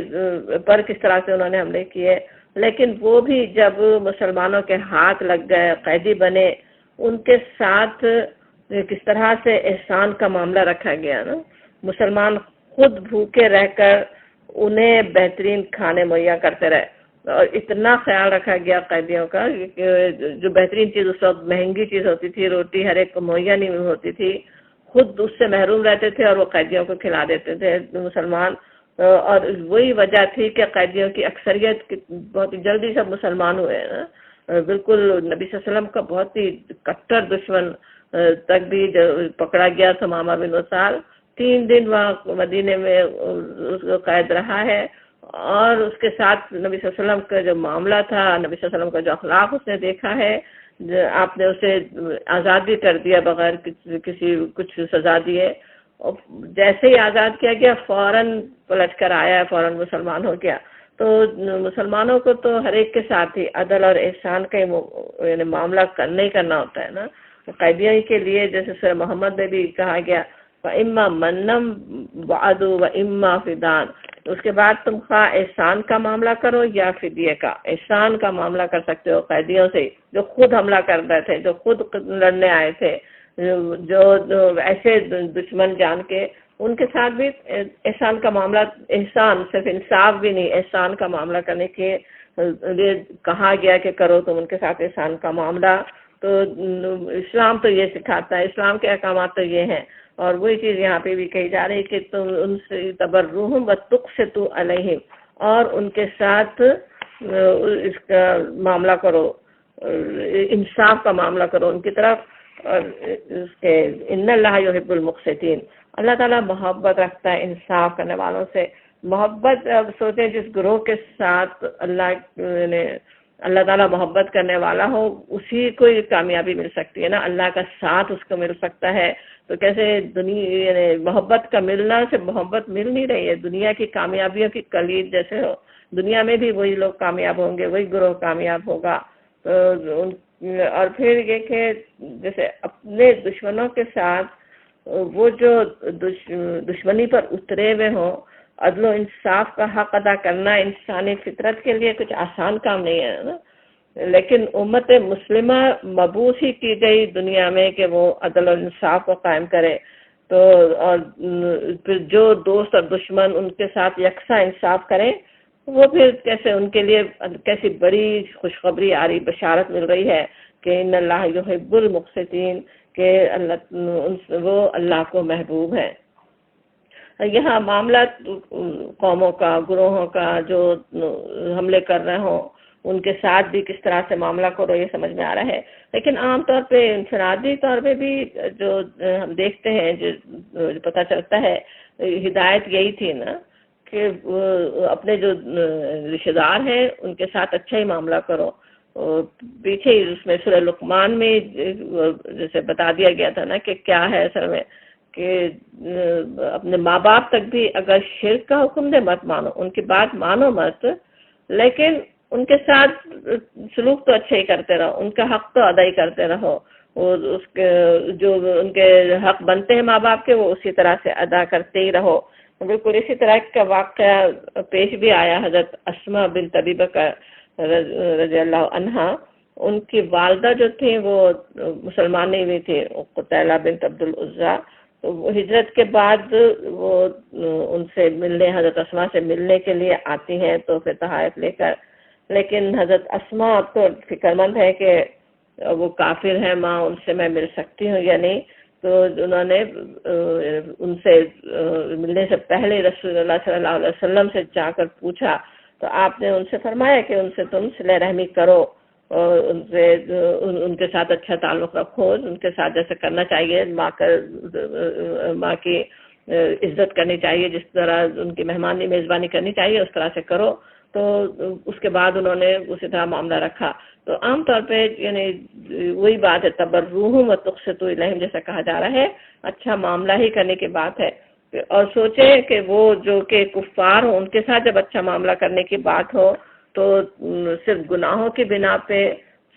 پر کس طرح سے انہوں نے حملے کیے، لیکن وہ بھی جب مسلمانوں کے ہاتھ لگ گئے، قیدی بنے، ان کے ساتھ کس طرح سے احسان کا معاملہ رکھا گیا نا. مسلمان خود بھوکے رہ کر انہیں بہترین کھانے مہیا کرتے رہے، اور اتنا خیال رکھا گیا قیدیوں کا کہ جو بہترین چیز اس وقت مہنگی چیز ہوتی تھی، روٹی ہر ایک کو مہیا نہیں ہوتی تھی، خود اس سے محروم رہتے تھے اور وہ قیدیوں کو کھلا دیتے تھے مسلمان. اور وہی وجہ تھی کہ قیدیوں کی اکثریت بہت جلدی سب مسلمان ہوئے نا. بالکل نبی صلی اللہ علیہ وسلم کا بہت ہی کٹر دشمن تک بھی پکڑا گیا تھا ماما بن وصال، 3 دن وہاں مدینے میں اس کو قید رہا ہے، اور اس کے ساتھ نبی صلی اللہ علیہ وسلم کا جو معاملہ تھا، نبی صلی اللہ علیہ وسلم کا جو اخلاق اس نے دیکھا ہے، آپ نے اسے آزاد بھی کر دیا بغیر کسی کچھ سزا دیے، اور جیسے ہی آزاد کیا گیا فوراً پلٹ کر آیا، فوراً مسلمان ہو گیا۔ تو مسلمانوں کو تو ہر ایک کے ساتھ ہی عدل اور احسان کا یعنی معاملہ کرنا ہی کرنا ہوتا ہے نا۔ قیدیوں کے لیے جیسے سورہ محمد میں بھی کہا گیا وَإِمَّا مَنًّا بَعْدُ وَإِمَّا فِدَانٍ، اس کے بعد تم خواہ احسان کا معاملہ کرو یا فدیے کا۔ احسان کا معاملہ کر سکتے ہو قیدیوں سے جو خود حملہ کر رہے تھے، جو خود لڑنے آئے تھے، جو ایسے دشمن جان کے، ان کے ساتھ بھی احسان کا معاملہ، احسان صرف انصاف بھی نہیں، احسان کا معاملہ کرنے کے لیے کہا گیا کہ کرو تم ان کے ساتھ احسان کا معاملہ۔ تو اسلام تو یہ سکھاتا ہے، اسلام کے احکامات تو یہ ہیں، اور وہی چیز یہاں پہ بھی کہی جا رہی ہے کہ تم ان سے تبرہم وتقسطوا علیہم، اور ان کے ساتھ اس کا معاملہ کرو، انصاف کا معاملہ کرو ان کی طرف، اور اس کے ان اللہ یحب المقسطین، اللہ تعالیٰ محبت رکھتا ہے انصاف کرنے والوں سے۔ محبت، اب سوچیں جس گروہ کے ساتھ اللہ تعالیٰ محبت کرنے والا ہو اسی کو کامیابی مل سکتی ہے نا، اللہ کا ساتھ اس کو مل سکتا ہے۔ تو کیسے یعنی محبت کا ملنا سے محبت مل نہیں رہی ہے، دنیا کی کامیابیوں کی کلید جیسے ہو، دنیا میں بھی وہی لوگ کامیاب ہوں گے، وہی گروہ کامیاب ہوگا۔ اور پھر یہ کہ جیسے اپنے دشمنوں کے ساتھ وہ جو دشمنی پر اترے ہوئے ہوں، عدل و انصاف کا حق ادا کرنا انسانی فطرت کے لیے کچھ آسان کام نہیں ہے نا، لیکن امت مسلمہ مبعوث ہی کی گئی دنیا میں کہ وہ عدل و انصاف کو قائم کرے۔ تو اور پھر جو دوست اور دشمن ان کے ساتھ یکساں انصاف کریں، وہ پھر کیسے ان کے لیے کیسی بڑی خوشخبری آ رہی، بشارت مل رہی ہے کہ ان اللہ یحب المقسطین، کہ وہ اللہ کو محبوب ہے۔ یہاں معاملات قوموں کا، گروہوں کا جو حملے کر رہے ہوں ان کے ساتھ بھی کس طرح سے معاملہ کرو یہ سمجھ میں آ رہا ہے، لیکن عام طور پہ انفرادی طور پہ بھی جو ہم دیکھتے ہیں، جو پتہ چلتا ہے، ہدایت یہی تھی نا کہ اپنے جو رشتہ دار ہیں ان کے ساتھ اچھا ہی معاملہ کرو۔ پیچھے اس میں سورہ لقمان میں جیسے بتا دیا گیا تھا نا کہ کیا ہے اصل میں، کہ اپنے ماں باپ تک بھی اگر شرک کا حکم دے مت مانو، ان کی بات مانو مت، لیکن ان کے ساتھ سلوک تو اچھا ہی کرتے رہو، ان کا حق تو ادا ہی کرتے رہو، اور اس کے جو ان کے حق بنتے ہیں ماں باپ کے وہ اسی طرح سے ادا کرتے ہی رہو۔ بالکل اسی طرح کا واقعہ پیش بھی آیا حضرت اسماء بنت ابی بکر رضی اللہ عنہا، ان کی والدہ جو تھیں وہ مسلمان نہیں ہوئی تھی، قتیلہ بنت عبد العزیٰ، تو وہ ہجرت کے بعد وہ ان سے ملنے، حضرت اسماء سے ملنے کے لیے آتی ہیں تو پھر تحائف لے کر، لیکن حضرت اسماء تو فکر مند ہے کہ وہ کافر ہیں، ماں ان سے میں مل سکتی ہوں یا نہیں، تو انہوں نے ان سے ملنے سے پہلے رسول اللہ صلی اللہ علیہ وسلم سے جا کر پوچھا، تو آپ نے ان سے فرمایا کہ ان سے تم صلہ رحمی کرو، اور ان کے ساتھ اچھا تعلق رکھو، ان کے ساتھ جیسے کرنا چاہیے، ماں کی عزت کرنی چاہیے، جس طرح ان کی مہمانی میزبانی کرنی چاہیے اس طرح سے کرو۔ تو اس کے بعد انہوں نے اسی طرح معاملہ رکھا۔ تو عام طور پہ یعنی وہی بات ہے، تبرہم وتقسطوا الیہم جیسا کہا جا رہا ہے، اچھا معاملہ ہی کرنے کی بات ہے۔ اور سوچیں کہ وہ جو کہ کفار ہوں ان کے ساتھ جب اچھا معاملہ کرنے کی بات ہو تو صرف گناہوں کی بنا پہ،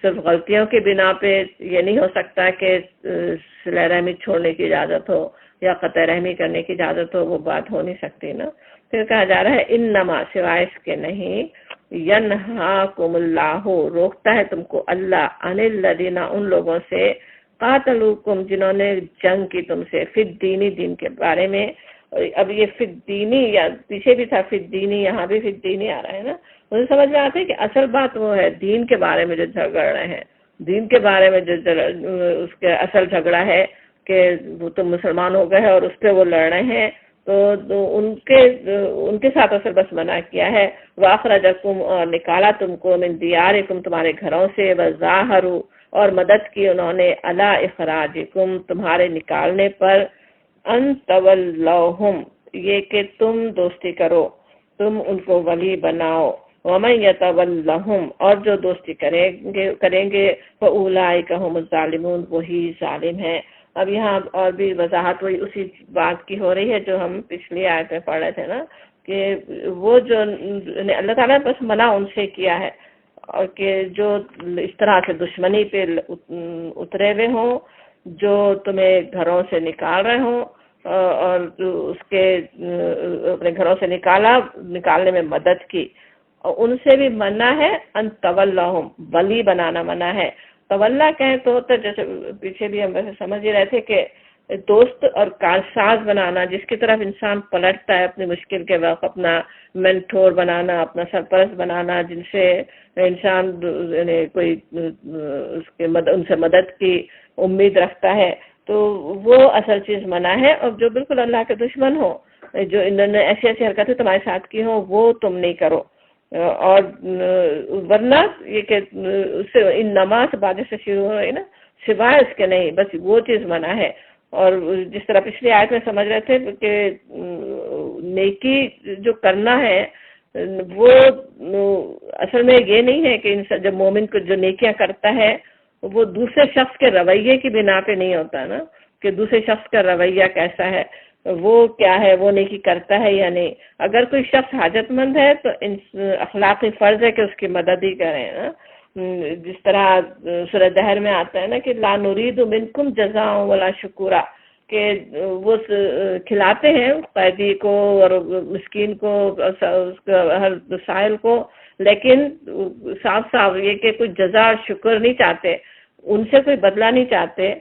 صرف غلطیوں کی بنا پہ یہ نہیں ہو سکتا کہ صلہ رحمی چھوڑنے کی اجازت ہو یا قطع رحمی کرنے کی اجازت ہو، وہ بات ہو نہیں سکتی نا۔ پھر کہا جا رہا ہے انما، سوائے اس کے نہیں، ینہاکم اللہ، روکتا ہے تم کو اللہ، عن الذین، ان لوگوں سے، قاتلوکم، جنہوں نے جنگ کی تم سے، فی الدین، دین کے بارے میں۔ اب یہ فی الدینی، یا پیچھے بھی تھا فی الدینی، یہاں بھی فی الدینی آ رہا ہے نا، مجھے سمجھ میں آتا ہے کہ اصل بات وہ ہے دین کے بارے میں جو جھگڑ رہے ہیں، دین کے بارے میں جو اس کے اصل جھگڑا ہے کہ وہ تم مسلمان ہو گئے ہیں اور اس پہ وہ لڑ رہے ہیں، تو ان کے ساتھ اصل بس منع کیا ہے. وَأَخْرَجَكُمْ اور نکالا تم کو من دیارکم تمہارے گھروں سے. وَظَاهَرُوا اور مدد کی انہوں نے عَلَىٰ إِخْرَاجِكُمْ تمہارے نکالنے پر. ان تولوہم یہ کہ تم دوستی کرو، تم ان کو ولی بناؤ. وَمَن يَتَوَلَّهُمْ اور جو دوستی کریں گے فَأُولَٰئِكَ هُمُ الظَّالِمُونَ وہی ظالم ہیں. اب یہاں اور بھی وضاحت وہی اسی بات کی ہو رہی ہے جو ہم پچھلی آیت میں پڑھ رہے تھے نا، کہ وہ جو اللہ تعالیٰ نے بس منع ان سے کیا ہے، اور کہ جو اس طرح سے دشمنی پہ اترے ہوئے ہوں، جو تمہیں گھروں سے نکال رہے ہوں، اور اس کے اپنے گھروں سے نکالنے میں مدد کی، اور ان سے بھی منع ہے. ان تولاہم ولی بنانا منع ہے. تولا کہیں تو ہوتا ہے، جیسے پیچھے بھی ہم ویسے سمجھ ہی رہے تھے کہ دوست اور کارساز بنانا، جس کی طرف انسان پلٹتا ہے اپنی مشکل کے وقت، اپنا مینٹور بنانا، اپنا سرپرست بنانا، جن سے انسان کوئی ان سے مدد کی امید رکھتا ہے، تو وہ اصل چیز منع ہے. اور جو بالکل اللہ کے دشمن ہو، جو انہوں نے ایسی ایسی حرکتیں تمہارے ساتھ کی ہوں، وہ تم نہیں کرو. اور ورنہ یہ کہ اس سے ان نماز سے بعد سے شروع ہو رہی نا، سوائے اس کے نہیں، بس وہ چیز منع ہے. اور جس طرح پچھلی آیت میں سمجھ رہے تھے کہ نیکی جو کرنا ہے وہ اصل میں یہ نہیں ہے کہ جب مومن کو جو نیکیاں کرتا ہے وہ دوسرے شخص کے رویے کی بنا پہ نہیں ہوتا نا، کہ دوسرے شخص کا رویہ کیسا ہے، وہ کیا ہے، وہ نیکی کرتا ہے یا نہیں. اگر کوئی شخص حاجت مند ہے تو اخلاقی فرض ہے کہ اس کی مدد ہی کریں نا. جس طرح سورہ دہر میں آتا ہے نا کہ لا نرید منکم جزاء ولا شکورا، کہ وہ کھلاتے ہیں قیدی کو اور مسکین کو، ہر سائل کو، لیکن صاف صاف یہ کہ کوئی جزا شکر نہیں چاہتے، ان سے کوئی بدلہ نہیں چاہتے.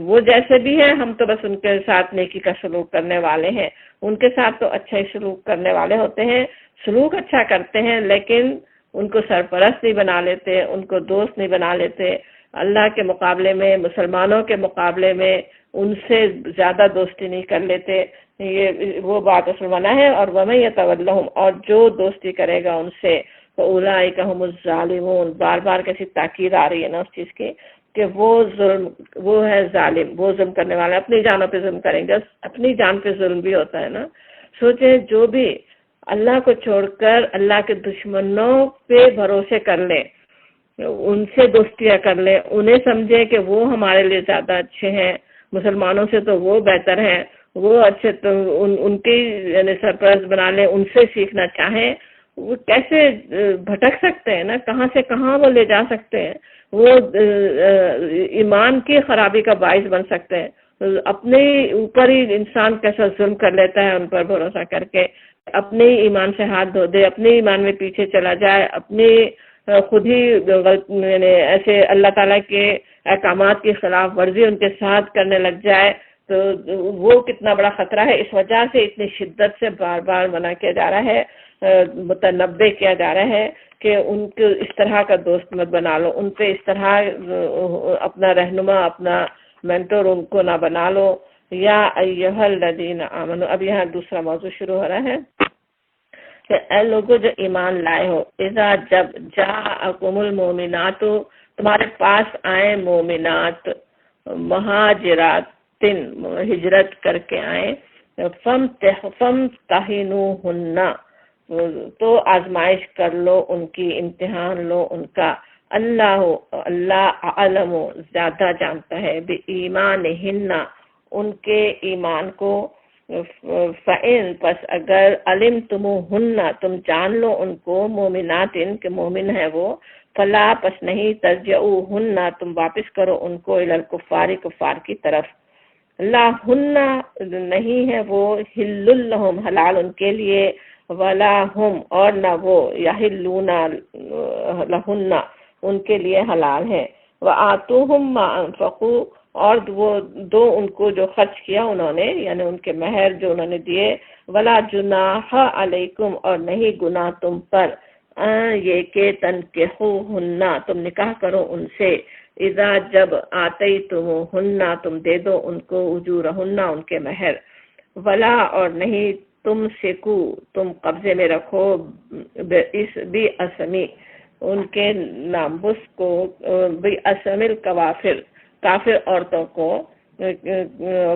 وہ جیسے بھی ہیں ہم تو بس ان کے ساتھ نیکی کا سلوک کرنے والے ہیں، ان کے ساتھ تو اچھا ہی سلوک کرنے والے ہوتے ہیں، سلوک اچھا کرتے ہیں، لیکن ان کو سرپرست نہیں بنا لیتے، ان کو دوست نہیں بنا لیتے. اللہ کے مقابلے میں، مسلمانوں کے مقابلے میں ان سے زیادہ دوستی نہیں کر لیتے. یہ وہ بات اصل منع ہے. اور وَمَن يَتَوَلَّهُمْ اور جو دوستی کرے گا ان سے فَأُولَٰئِكَ هُمُ الظَّالِمُونَ، بار بار کیسی تاکید آ رہی ہے نا اس چیز کی کہ وہ ہے ظالم، وہ ظلم کرنے والا، اپنی جانوں پہ ظلم کریں گے. اپنی جان پہ ظلم بھی ہوتا ہے نا. سوچیں جو بھی اللہ کو چھوڑ کر اللہ کے دشمنوں پہ بھروسے کر لیں، ان سے دوستیاں کر لیں، انہیں سمجھیں کہ وہ ہمارے لیے زیادہ اچھے ہیں، مسلمانوں سے تو وہ بہتر ہیں، وہ اچھے، تو ان کی یعنی سرپرست بنا لیں، ان سے سیکھنا چاہیں، وہ کیسے بھٹک سکتے ہیں نا، کہاں سے کہاں وہ لے جا سکتے ہیں، وہ ایمان کی خرابی کا باعث بن سکتے ہیں. اپنے اوپر ہی انسان کیسا ظلم کر لیتا ہے ان پر بھروسہ کر کے، اپنے ایمان سے ہاتھ دھو دے، اپنے ایمان میں پیچھے چلا جائے، اپنی خود ہی یعنی ایسے اللہ تعالیٰ کے احکامات کی خلاف ورزی ان کے ساتھ کرنے لگ جائے، تو وہ کتنا بڑا خطرہ ہے. اس وجہ سے اتنی شدت سے بار بار منع کیا جا رہا ہے، متنبع کیا جا رہا ہے کہ ان کو اس طرح کا دوست مت بنا لو، ان پہ اس طرح اپنا رہنما، اپنا مینٹور ان کو نہ بنا لو. یا ایھا الذین آمنوا، اب یہاں دوسرا موضوع شروع ہو رہا ہے کہ اے لوگوں جو ایمان لائے ہو، اذا جب جاءکم المؤمنات تمہارے پاس آئیں مومنات، مہاجرات ہجرت کر کے آئیں، فامتحنوہن تو آزمائش کر لو ان کی، امتحان لو ان کا. اللہ عالم زیادہ جانتا ہے بِایمانہن ان کے ایمان کو. فَإِن پس اگر علمتموہن تم جان لو ان کو، مومنات ان کے مومن ہیں وہ، فلا پس نہیں ترجعوہن تم واپس کرو ان کو الی الکفار کفار کی طرف. لا ہن نہیں ہے وہ، حل لہم حلال ان کے لیے، ولا ہم اور نہ وہ، یحلون لہن ان کے لیے حلال ہے. وآتوہم ما انفقوا اور وہ دو ان کو جو خرچ کیا انہوں نے، یعنی ان کے مہر جو انہوں نے دیے. ولا جناح علیکم اور نہیں گناہ تم پر، یہ کہ تنکحوہن تم نکاح کرو ان سے. اذا جب آتیتموہن تم دے دو ان کو، اجورہن ان کے مہر. ولا اور نہیں تم سکو تم قبضے میں رکھو اس بھی اسمی ان کے ناموس کو، بھی اسمل کوافر کافر عورتوں کو،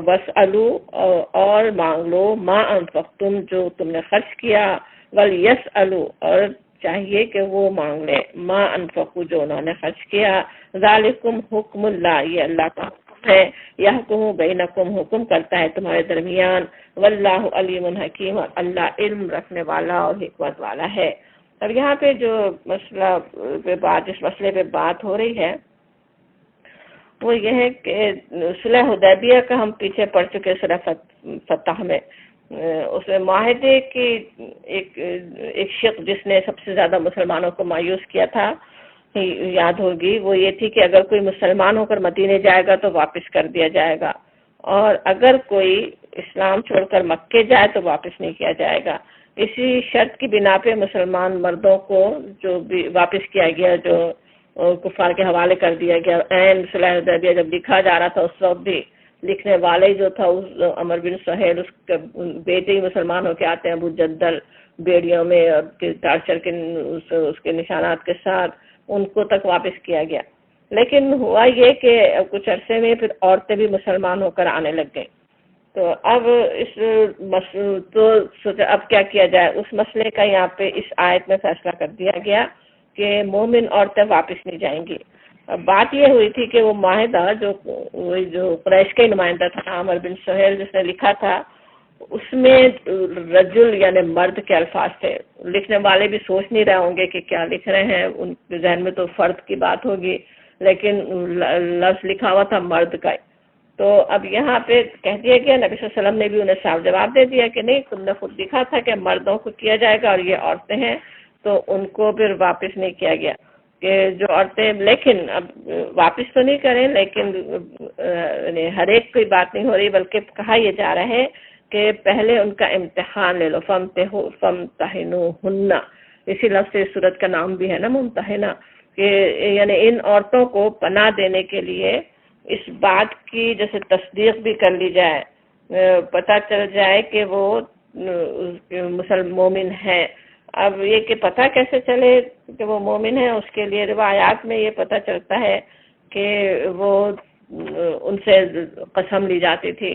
وسالو اور مانگ لو ما انفقتم جو تم نے خرچ کیا، ولیسالو اور چاہیے کہ وہ مانگ لے ما انفقو جو انہوں نے خرچ کیا، ذالکم حکم اللہ یہ اللہ کا حکم ہے، یحکم بینکم حکم کرتا ہے تمہارے درمیان، واللہ علیم حکیم اور اللہ علم رکھنے والا اور حکمت والا ہے۔ اب یہاں پہ جو مسئلہ پہ بات جس مسئلے پہ بات ہو رہی ہے وہ یہ ہے کہ صلح حدیبیہ کا ہم پیچھے پڑ چکے سورہ فتح میں، اس میں معاہدے کی ایک شق جس نے سب سے زیادہ مسلمانوں کو مایوس کیا تھا یاد ہوگی، وہ یہ تھی کہ اگر کوئی مسلمان ہو کر مدینے جائے گا تو واپس کر دیا جائے گا، اور اگر کوئی اسلام چھوڑ کر مکے جائے تو واپس نہیں کیا جائے گا۔ اسی شرط کی بنا پہ مسلمان مردوں کو جو بھی واپس کیا گیا، جو کفار کے حوالے کر دیا گیا، عین صلح حدیبیہ جب لکھا جا رہا تھا اس وقت بھی لکھنے والے جو تھا اس عمر بن سہیل، اس کے بیٹے ہی مسلمان ہو کے آتے ہیں ابو جدل بیڑیوں میں ٹارچر کے اس کے نشانات کے ساتھ، ان کو تک واپس کیا گیا۔ لیکن ہوا یہ کہ کچھ عرصے میں پھر عورتیں بھی مسلمان ہو کر آنے لگ گئیں، تو اب سوچا اب کیا کیا جائے، اس مسئلے کا یہاں پہ اس آیت میں فیصلہ کر دیا گیا کہ مومن عورتیں واپس نہیں جائیں گی۔ اب بات یہ ہوئی تھی کہ وہ معاہدہ جو قریش کا ہی نمائندہ تھا عامر بن سہیل جس نے لکھا تھا، اس میں رجل یعنی مرد کے الفاظ تھے، لکھنے والے بھی سوچ نہیں رہے ہوں گے کہ کیا لکھ رہے ہیں، ان کے ذہن میں تو فرد کی بات ہوگی، لیکن لفظ لکھا ہوا تھا مرد کا۔ تو اب یہاں پہ کہہ دیا گیا، نبی صلی اللہ علیہ وسلم نے بھی انہیں صاف جواب دے دیا کہ نہیں، تم نے خود لکھا تھا کہ مردوں کو کیا جائے گا اور یہ عورتیں ہیں تو ان کو پھر واپس نہیں کیا گیا، کہ جو عورتیں لیکن اب واپس تو نہیں کریں، لیکن ہر ایک کوئی بات نہیں ہو رہی، بلکہ کہا یہ جا رہا ہے کہ پہلے ان کا امتحان لے لو، فامتحنوہن، اسی لفظ سے سورت کا نام بھی ہے نا ممتحنہ، کہ یعنی ان عورتوں کو پناہ دینے کے لیے اس بات کی جیسے تصدیق بھی کر لی جائے، پتہ چل جائے کہ وہ مومن ہیں۔ اب یہ کہ پتہ کیسے چلے کہ وہ مومن ہیں، اس کے لیے روایات میں یہ پتہ چلتا ہے کہ وہ ان سے قسم لی جاتی تھی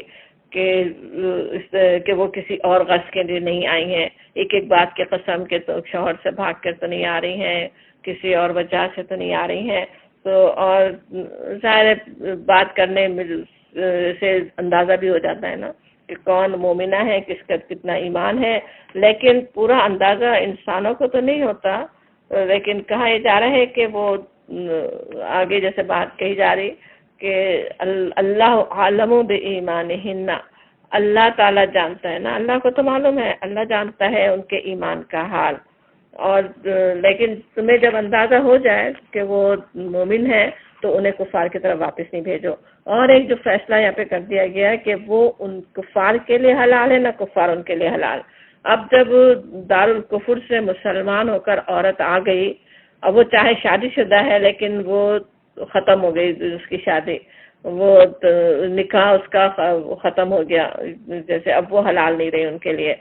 کہ وہ کسی اور غرض کے لیے نہیں آئی ہیں، ایک ایک بات کی قسم کے تو شوہر سے بھاگ کر تو نہیں آ رہی ہیں، کسی اور وجہ سے تو نہیں آ رہی ہیں، تو اور ظاہر بات کرنے سے اندازہ بھی ہو جاتا ہے نا کہ کون مومنہ ہے، کس کا کتنا ایمان ہے، لیکن پورا اندازہ انسانوں کو تو نہیں ہوتا، لیکن کہا یہ جا رہا ہے کہ وہ آگے جیسے بات کہی جا رہی کہ اللہ عالم بایمانہن، اللہ تعالیٰ جانتا ہے نا، اللہ کو تو معلوم ہے، اللہ جانتا ہے ان کے ایمان کا حال، اور لیکن تمہیں جب اندازہ ہو جائے کہ وہ مومن ہے تو انہیں کفار کی طرف واپس نہیں بھیجو۔ اور ایک جو فیصلہ یہاں پہ کر دیا گیا ہے کہ وہ ان کفار کے لیے حلال ہے نہ کفار ان کے لیے حلال۔ اب جب دارالکفر سے مسلمان ہو کر عورت آ گئی، اب وہ چاہے شادی شدہ ہے لیکن وہ ختم ہو گئی اس کی شادی، وہ نکاح اس کا ختم ہو گیا، جیسے اب وہ حلال نہیں رہی ان کے لیے،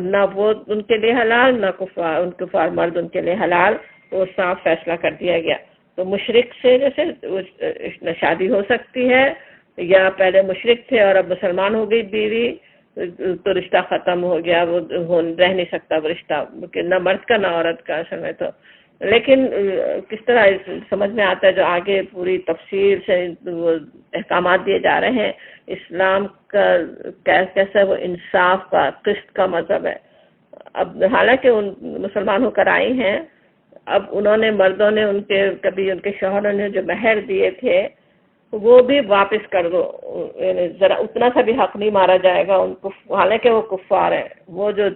نہ وہ ان کے لیے حلال نہ کفار مرد ان کے لیے حلال، وہ صاف فیصلہ کر دیا گیا۔ تو مشرک سے جیسے شادی ہو سکتی ہے، یا پہلے مشرک تھے اور اب مسلمان ہو گئی بیوی تو رشتہ ختم ہو گیا، وہ رہ نہیں سکتا وہ رشتہ، نہ مرد کا نہ عورت کا اصل میں تو۔ لیکن کس طرح سمجھ میں آتا ہے جو آگے پوری تفصیل سے وہ احکامات دیے جا رہے ہیں، اسلام کا کیسا وہ انصاف کا قسط کا مذہب ہے۔ اب حالانکہ ان مسلمان ہو کر آئی ہیں، اب انہوں نے مردوں نے کبھی ان کے شوہروں نے جو مہر دیے تھے وہ بھی واپس کر دو، یعنی ذرا اتنا سا بھی حق نہیں مارا جائے گا ان کو، حالانکہ وہ کفار ہیں، وہ جو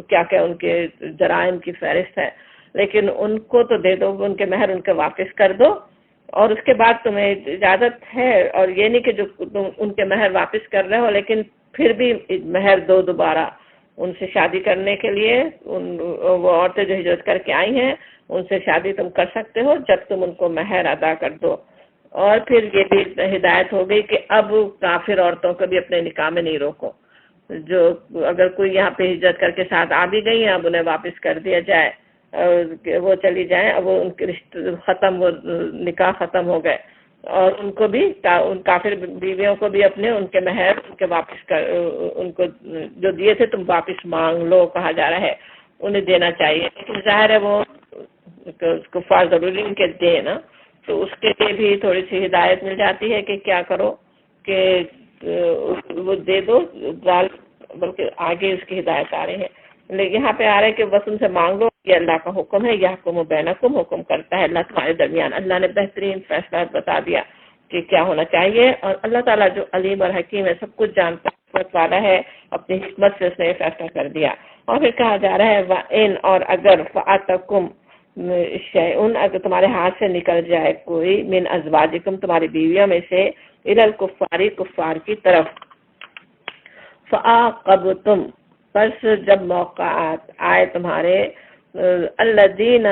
کیا کہ ان کے جرائم کی فہرست ہے، لیکن ان کو تو دے دو، ان کے مہر ان کے واپس کر دو، اور اس کے بعد تمہیں اجازت ہے، اور یہ نہیں کہ جو تم ان کے مہر واپس کر رہے ہو لیکن پھر بھی مہر دو دوبارہ ان سے شادی کرنے کے لیے، وہ عورتیں جو ہجرت کر کے آئی ہیں ان سے شادی تم کر سکتے ہو جب تم ان کو مہر ادا کر دو۔ اور پھر یہ بھی ہدایت ہو گئی کہ اب کافر عورتوں کو بھی اپنے نکاح میں نہیں روکو، جو اگر کوئی یہاں پہ ہجرت کر کے ساتھ آ بھی گئی ہیں اب انہیں واپس کر دیا جائے اور وہ چلی جائیں، اب وہ ان کے رشتے ختم، وہ نکاح ختم ہو گئے، اور ان کو بھی ان کافر بیویوں کو بھی اپنے ان کے مہر ان کے واپس کر، ان کو جو دیے تھے تم واپس مانگ لو کہا جا رہا ہے، انہیں دینا چاہیے، لیکن ظاہر ہے وہ کفار ضروری ان کے دیں نا، تو اس کے لیے بھی تھوڑی سی ہدایت مل جاتی ہے کہ کیا کرو کہ وہ دے دو، بلکہ آگے اس کی ہدایت آ رہی ہے، لیکن یہاں پہ آ رہا ہے کہ بس ان سے مانگ لو، یہ اللہ کا حکم ہے، یحکم بینکم، حکم کرتا ہے اللہ تمہارے درمیان، اللہ نے بہترین فیصلہ بتا دیا کہ کیا ہونا چاہیے، اور اللہ تعالیٰ جو علیم اور حکیم ہے، سب کچھ جانتا ہے، حکمت والا ہے، اپنی حکمت سے اس نے یہ فیصلہ کر دیا۔ اور پھر کہا جا رہا ہے وَإِنْ، اور اگر فَأَتَكُمْ شَيْءٌ، اگر تمہارے ہاتھ سے نکل جائے کوئی من ازواجکم، تمہاری بیویوں میں سے، الی الکفار، کفار کی طرف، فَعَاقَبْتُمْ، پس جب موقعات آئے تمہارے، الذین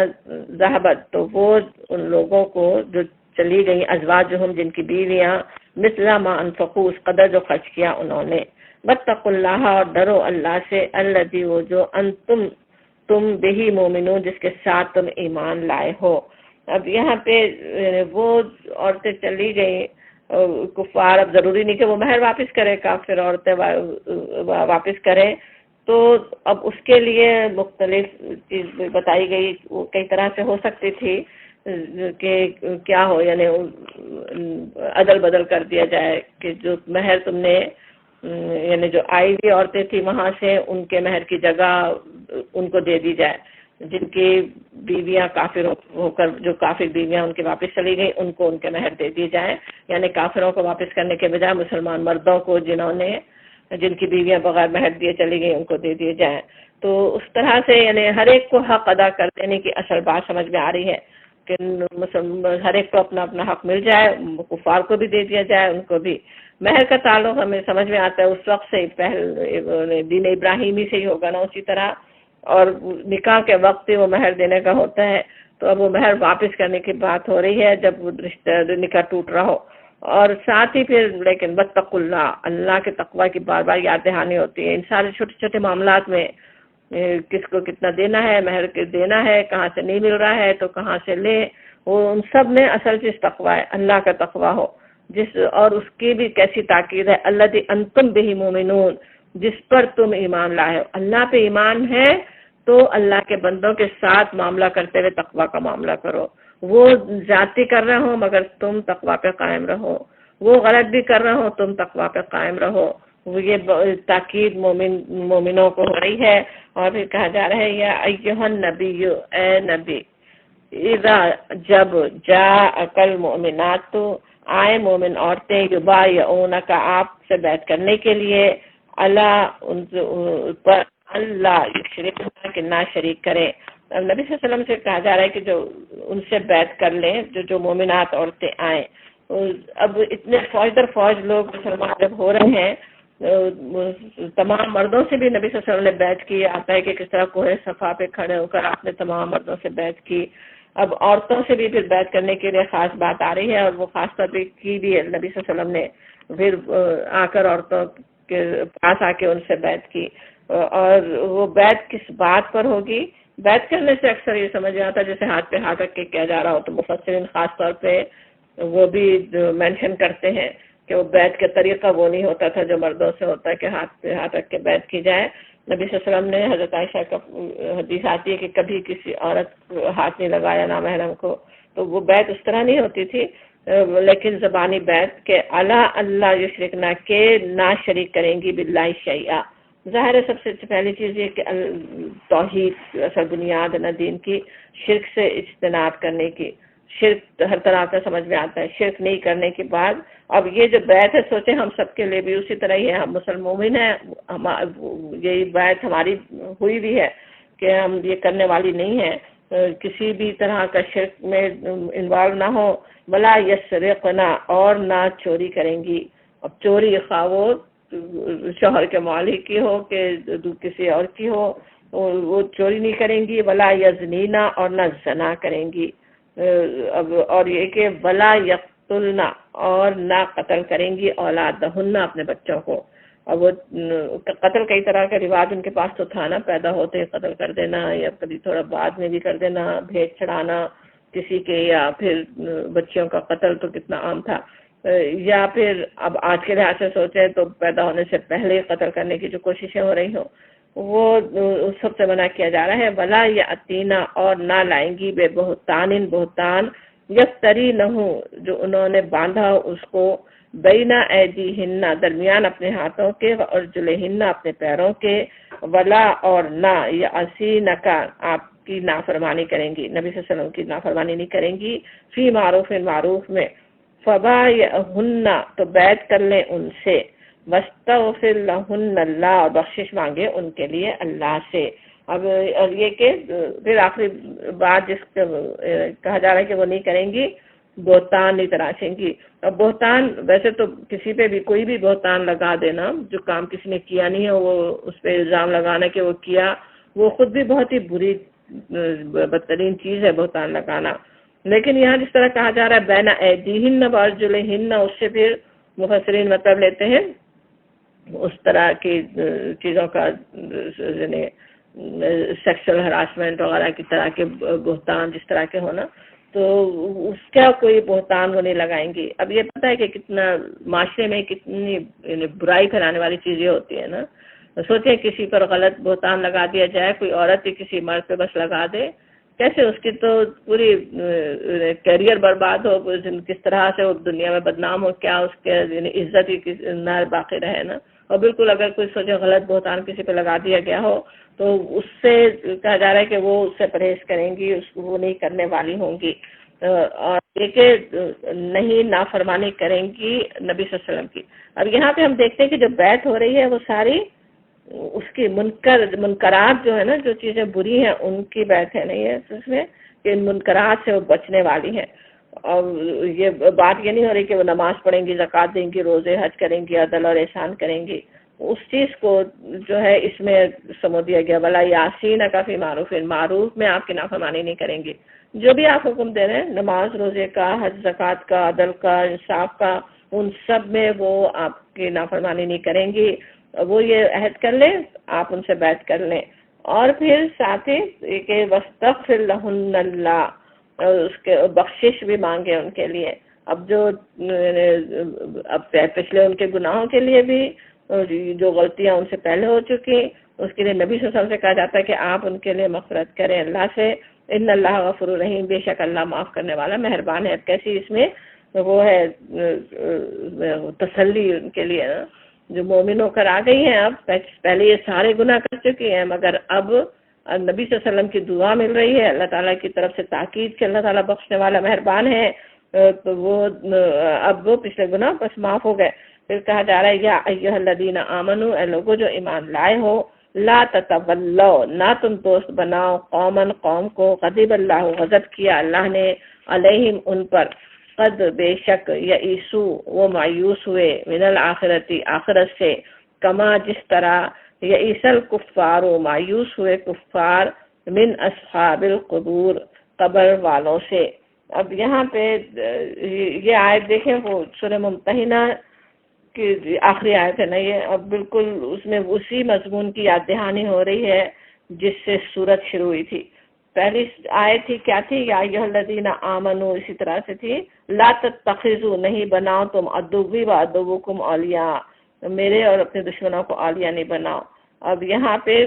ذہبت، تو وہ ان لوگوں کو جو چلی گئیں، ازواجہم جن کی بیویاں، مثل ما انفقوا، اس قدر جو خرچ کیا انہوں نے، واتقوا اللہ، اور ڈرو اللہ سے، الذی، وہ جو انتم تم بہی مومنون، جس کے ساتھ تم ایمان لائے ہو۔ اب یہاں پہ وہ عورتیں چلی گئیں کفار، اب ضروری نہیں کہ وہ مہر واپس کرے، کافر عورتیں واپس کریں، تو اب اس کے لیے مختلف چیز بتائی گئی، وہ کئی طرح سے ہو سکتی تھی کہ کیا ہو، یعنی عدل بدل کر دیا جائے کہ جو مہر تم نے، یعنی جو آئی ہوئی عورتیں تھیں وہاں سے، ان کے مہر کی جگہ ان کو دے دی جائے، جن کی بیویاں کافر ہو کر، جو کافر بیویاں ان کے واپس چلی گئی، ان کو ان کے مہر دے دی جائے، یعنی کافروں کو واپس کرنے کے بجائے مسلمان مردوں کو جن کی بیویاں بغیر مہر دیے چلی گئی ان کو دے دیے جائیں۔ تو اس طرح سے یعنی ہر ایک کو حق ادا کر دینے کی اصل بات سمجھ میں آ رہی ہے کہ ہر ایک کو اپنا اپنا حق مل جائے، کفار کو بھی دے دیا جائے، ان کو بھی۔ مہر کا تعلق ہمیں سمجھ میں آتا ہے اس وقت سے پہلے دین ابراہیمی سے ہی ہوگا نا، اسی طرح، اور نکاح کے وقت ہی وہ مہر دینے کا ہوتا ہے، تو اب وہ مہر واپس کرنے کی بات ہو رہی ہے جب رشتہ نکاح ٹوٹ رہا ہو، اور ساتھ ہی پھر لیکن واتقوا اللہ، اللہ کے تقوی کی بار بار یاد دہانی ہوتی ہے ان سارے چھوٹے چھوٹے معاملات میں، کس کو کتنا دینا ہے، مہر دینا ہے، کہاں سے نہیں مل رہا ہے تو کہاں سے لے، وہ ان سب میں اصل چیز تقوی ہے، اللہ کا تقوی ہو، اور اس کی بھی کیسی تاکید ہے، الذی انتم بہ مومنون، جس پر تم ایمان لائے ہو، اللہ پہ ایمان ہے تو اللہ کے بندوں کے ساتھ معاملہ کرتے ہوئے تقوی کا معاملہ کرو، وہ زیادتی کر رہے ہوں مگر تم تقوی پہ قائم رہو، وہ غلط بھی کر رہے ہوں تم تقوی پہ قائم رہو، وہ یہ تاکید مومنوں کو ہو رہی ہے۔ اور پھر کہا جا رہا ہے یا ایھا النبی، اے نبی، اذا، جب جاءک المؤمنات، تو آئے مومن عورتیں، یبایعونک، آپ سے بیعت کرنے کے لیے، ان پر اللہ یشرکن، کہ نہ شریک کریں۔ نبی صلی اللہ علیہ وسلم سے کہا جا رہا ہے کہ جو ان سے بیعت کر لیں، جو مومنات عورتیں آئیں۔ اب اتنے فوج در فوج لوگ مسلمان جب ہو رہے ہیں، تمام مردوں سے بھی نبی صلی اللہ علیہ وسلم نے بیعت کی، آتا ہے کہ کس طرح کوہ صفا پہ کھڑے ہو کر آپ نے تمام مردوں سے بیعت کی، اب عورتوں سے بھی پھر بیعت کرنے کے لیے خاص بات آ رہی ہے، اور وہ خاص طور پہ کی بھی ہے نبی صلی اللہ علیہ وسلم نے، پھر آ کر عورتوں کے پاس آ کے ان سے بیعت کی، اور وہ بیعت کس بات پر ہوگی؟ بیعت کرنے سے اکثر یہ سمجھ آتا ہے جیسے ہاتھ پہ ہاتھ رکھ کے کیا جا رہا ہو، تو مفسرین خاص طور پہ وہ بھی مینشن کرتے ہیں کہ وہ بیعت کا طریقہ وہ نہیں ہوتا تھا جو مردوں سے ہوتا ہے کہ ہاتھ پہ ہاتھ رکھ کے بیعت کی جائے۔ نبی صلی اللہ علیہ وسلم نے، حضرت عائشہ کا حدیث آتی ہے کہ کبھی کسی عورت کو ہاتھ نہیں لگایا نامحرم کو، تو وہ بیعت اس طرح نہیں ہوتی تھی، لیکن زبانی بیعت کہ اللہ یشرکنا، کہ نہ شریک کریں گی باللہ شیئا۔ ظاہر ہے سب سے پہلی چیز یہ کہ توحید اصل بنیاد نہ دین کی، شرک سے اجتناب کرنے کی، شرک ہر طرح کا سمجھ میں آتا ہے، شرک نہیں کرنے کے بعد اب یہ جو بیعت ہے، سوچیں ہم سب کے لیے بھی اسی طرح ہی ہے، ہم مسلمان ہیں، یہی بیعت ہماری ہوئی بھی ہے کہ ہم یہ کرنے والی نہیں ہے، کسی بھی طرح کا شرک میں انوالو نہ ہو، ولا یسرقنا، اور نہ چوری کریں گی۔ اب چوری خواہ وہ شوہر کے مالک کی ہو کہ کسی اور کی ہو، وہ چوری نہیں کریں گی، ولا یزنینا، اور نہ زنا کریں گی، اب اور یہ کہ ولا یقتلنا، اور نہ قتل کریں گی، اولادہن، اپنے بچوں کو، اور وہ قتل کئی طرح کا رواج ان کے پاس تو تھا نا، پیدا ہوتے ہی قتل کر دینا، یا کبھی تھوڑا بعد میں بھی کر دینا، بھیٹ چڑھانا کسی کے، یا پھر بچیوں کا قتل تو کتنا عام تھا، یا پھر اب آج کے لحاظ سے سوچیں تو پیدا ہونے سے پہلے قتل کرنے کی جو کوششیں ہو رہی ہوں، وہ سب سے منع کیا جا رہا ہے۔ ولا یا اتینا، اور نہ لائیں گی، بے بہتان بہتان، یفتری نہ ہوں جو انہوں نے باندھا اس کو، بینا ایدیہن درمیان اپنے ہاتھوں کے، اور ارجلہن اپنے پیروں کے، ولا اور نہ یا اسینکا آپ کی نافرمانی کریں گی، نبی صلی اللہ علیہ وسلم کی نافرمانی نہیں کریں گی، فی معروف معروف میں، فبایعہن تو بیعت کر لیں ان سے، واستغفر لہن اللہ اور بخشش مانگے ان کے لیے اللہ سے۔ اب اور یہ کہ پھر آخری بات جس کہا جا رہا ہے کہ وہ نہیں کریں گی، بہتان نہیں تراشیں گی۔ اب بہتان ویسے تو کسی پہ بھی کوئی بھی بہتان لگا دینا، جو کام کسی نے کیا نہیں ہے وہ اس پہ الزام لگانا کہ وہ کیا، وہ خود بھی بہت ہی بری بدترین چیز ہے بہتان لگانا۔ لیکن یہاں جس طرح کہا جا رہا ہے بین ایدیہن و ارجلہن، اس سے پھر مفسرین مطلب لیتے ہیں اس طرح کی چیزوں کا، یعنی سیکسل ہراسمنٹ وغیرہ کی طرح کے بہتان جس طرح کے ہونا، تو اس کا کوئی بہتان وہ نہیں لگائیں گی۔ اب یہ پتہ ہے کہ کتنا معاشرے میں کتنی یعنی برائی پھیلانے والی چیزیں ہوتی ہیں نا، سوچیں کسی پر غلط بہتان لگا دیا جائے، کوئی عورت ہی کسی مرد پہ بس لگا دے، کیسے اس کی تو پوری کیریئر برباد ہو، کس طرح سے وہ دنیا میں بدنام ہو، کیا اس کے یعنی عزت ہی نہ باقی رہے نا۔ اور بالکل اگر کوئی سوچے غلط بہتان کسی پہ لگا دیا گیا ہو تو اس سے کہا جا رہا ہے کہ وہ اس سے پرہیز کریں گی، وہ نہیں کرنے والی ہوں گی، اور یہ کہ نہیں نافرمانی کریں گی نبی صلی اللہ علیہ وسلم کی۔ اب یہاں پہ ہم دیکھتے ہیں کہ جو بیعت ہو رہی ہے وہ ساری اس کی منکرات جو ہے نا، جو چیزیں بری ہیں ان کی بیعت ہے، نہیں ہے اس میں کہ ان منکرات سے وہ بچنے والی ہیں۔ اور یہ بات یہ نہیں ہو رہی کہ وہ نماز پڑھیں گی، زکوٰۃ دیں گی، روزے حج کریں گی، عدل اور احسان کریں گی، اس چیز کو جو ہے اس میں سمجھ دیا گیا، ولا یاسین کافی معروف، معروف میں آپ کی نافرمانی نہیں کریں گی۔ جو بھی آپ حکم دے رہے ہیں، نماز روزے کا، حج زکوٰۃ کا، عدل کا، انصاف کا، ان سب میں وہ آپ کی نافرمانی نہیں کریں گی، وہ یہ عہد کر لیں، آپ ان سے بیعت کر لیں۔ اور پھر ساتھ ہی کہ واستغفر لہن اللہ، اور اس کے بخشش بھی مانگے ان کے لیے۔ اب جو اب پچھلے ان کے گناہوں کے لیے بھی، جو غلطیاں ان سے پہلے ہو چکی، اس کے لیے نبی صلی اللہ علیہ وسلم سے کہا جاتا ہے کہ آپ ان کے لیے مغفرت کریں اللہ سے، ان اللہ غفور رحیم، بے شک اللہ معاف کرنے والا مہربان ہے۔ کیسی اس میں وہ ہے تسلی ان کے لیے، جو مومن ہو کر آ گئی ہیں، اب پہلے یہ سارے گناہ کر چکی ہیں، مگر اب نبی صلی اللہ علیہ وسلم کی دعا مل رہی ہے اللہ تعالیٰ کی طرف سے تاکید کہ اللہ تعالیٰ بخشنے والا مہربان ہے، تو وہ اب وہ پچھلے گناہ بس معاف ہو گئے۔ پھر کہا جا رہا ہے یا ایھا الذین آمنو، اے لوگوں جو ایمان لائے ہو، لا تتولوا، نہ تم دوست بناؤ، قوما قوم کو، غضب اللہ غضب کیا اللہ نے، علیہم ان پر، قد بے شک یئسوا وہ مایوس ہوئے، من الآخرتی آخرت سے، کما جس طرح یئس الکفار مایوس ہوئے کفار، من اصحاب القبور قبر والوں سے۔ اب یہاں پہ یہ آیت دیکھیں، وہ سورہ ممتحنہ کی آخری آیت ہے نا یہ، اب بالکل اس میں اسی مضمون کی یاد دہانی ہو رہی ہے جس سے سورت شروع ہوئی تھی۔ پہلی آیت تھی کیا تھی؟ یا ایھا الذین آمنو، اسی طرح سے تھی لا تتخذوا، نہیں بناؤ تم، عدوی و عدوکم اولیاء، میرے اور اپنے دشمنوں کو اولیاء نہیں بناؤ۔ اب یہاں پہ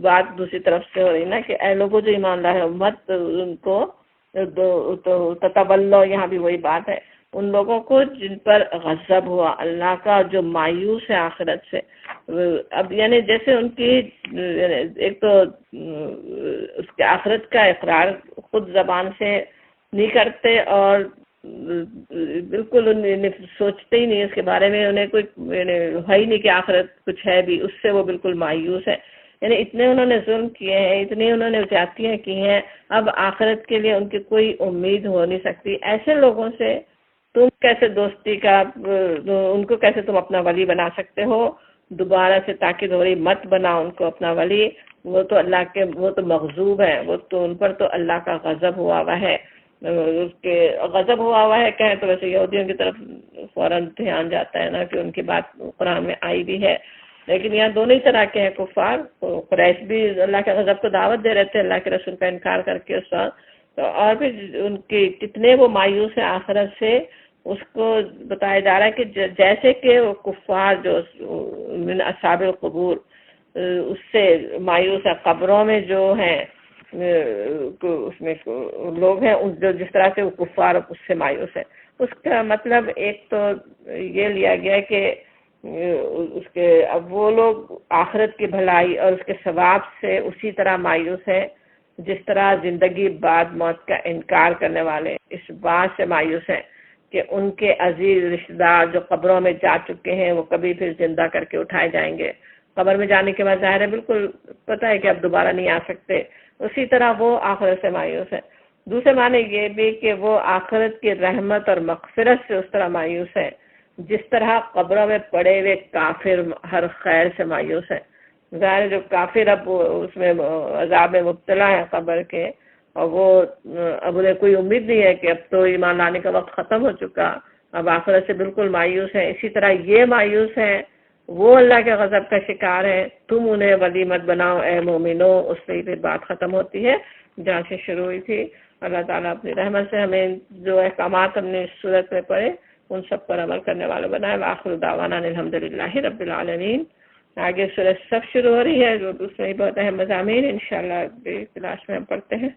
بات دوسری طرف سے ہو رہی نا کہ اے لوگوں جو ایمان لائے ہو، مت ان کو تتولوا، یہاں بھی وہی بات ہے، ان لوگوں کو جن پر غضب ہوا اللہ کا، جو مایوس ہے آخرت سے۔ اب یعنی جیسے ان کی ایک تو اس کے آخرت کا اقرار خود زبان سے نہیں کرتے، اور بالکل سوچتے ہی نہیں اس کے بارے میں، انہیں کوئی ہے ہی نہیں کہ آخرت کچھ ہے بھی، اس سے وہ بالکل مایوس ہے۔ یعنی اتنے انہوں نے ظلم کیے ہیں، اتنی انہوں نے زیادتیاں کی ہیں، اب آخرت کے لیے ان کی کوئی امید ہو نہیں سکتی۔ ایسے لوگوں سے تم کیسے دوستی کا، ان کو کیسے تم اپنا ولی بنا سکتے ہو؟ دوبارہ سے تاکید ہو رہی، مت بناؤ ان کو اپنا ولی، وہ تو اللہ کے، وہ تو مغضوب ہیں، وہ تو ان پر تو اللہ کا غضب ہوا ہوا ہے۔ اس کے غضب ہوا ہے کہیں تو ویسے یہودیوں کی طرف فوراً دھیان جاتا ہے نا کہ ان کی بات قرآن میں آئی بھی ہے، لیکن یہاں دونوں ہی طرح کے ہیں کفار. قریش بھی اللہ کے غضب کو دعوت دے رہے تھے اللہ کے رسول کا انکار کر کے اس وقت، تو اور بھی ان کی کتنے وہ مایوس ہیں آخرت سے، اس کو بتایا جا رہا ہے کہ جیسے کہ وہ کفار جو من اصحاب القبور اس سے مایوس ہے، قبروں میں جو ہیں اس میں لوگ ہیں جو جس طرح سے وہ کفار اس سے مایوس ہے. اس کا مطلب ایک تو یہ لیا گیا کہ اس کے اب وہ لوگ آخرت کی بھلائی اور اس کے ثواب سے اسی طرح مایوس ہے جس طرح زندگی بعد موت کا انکار کرنے والے اس بات سے مایوس ہیں کہ ان کے عزیز رشتہ دار جو قبروں میں جا چکے ہیں وہ کبھی پھر زندہ کر کے اٹھائے جائیں گے. قبر میں جانے کے بعد ظاہر ہے بالکل پتہ ہے کہ اب دوبارہ نہیں آ سکتے، اسی طرح وہ آخرت سے مایوس ہیں. دوسرے معنی یہ بھی کہ وہ آخرت کی رحمت اور مغفرت سے اس طرح مایوس ہیں جس طرح قبروں میں پڑے ہوئے کافر ہر خیر سے مایوس ہیں. ظاہر جو کافر اب اس میں عذاب میں مبتلا ہے قبر کے، اور وہ اب انہیں کوئی امید نہیں ہے کہ اب تو ایمان لانے کا وقت ختم ہو چکا، اب آخرت سے بالکل مایوس ہیں. اسی طرح یہ مایوس ہیں، وہ اللہ کے غضب کا شکار ہے. تم انہیں ولی مت بناؤ اے مومنو. اس سے پھر بات ختم ہوتی ہے جہاں سے شروع ہوئی تھی. اللہ تعالیٰ اپنی رحمت سے ہمیں جو احکامات ہم نے اس صورت میں پڑھے ان سب پر عمل کرنے والے بنائے. وآخر دعوانا الحمدللہ رب العالمین. آگے سورۃ صف شروع ہو رہی ہے جو دوسرے بہت اہم مضامین انشاءاللہ کلاس میں ہم پڑھتے ہیں.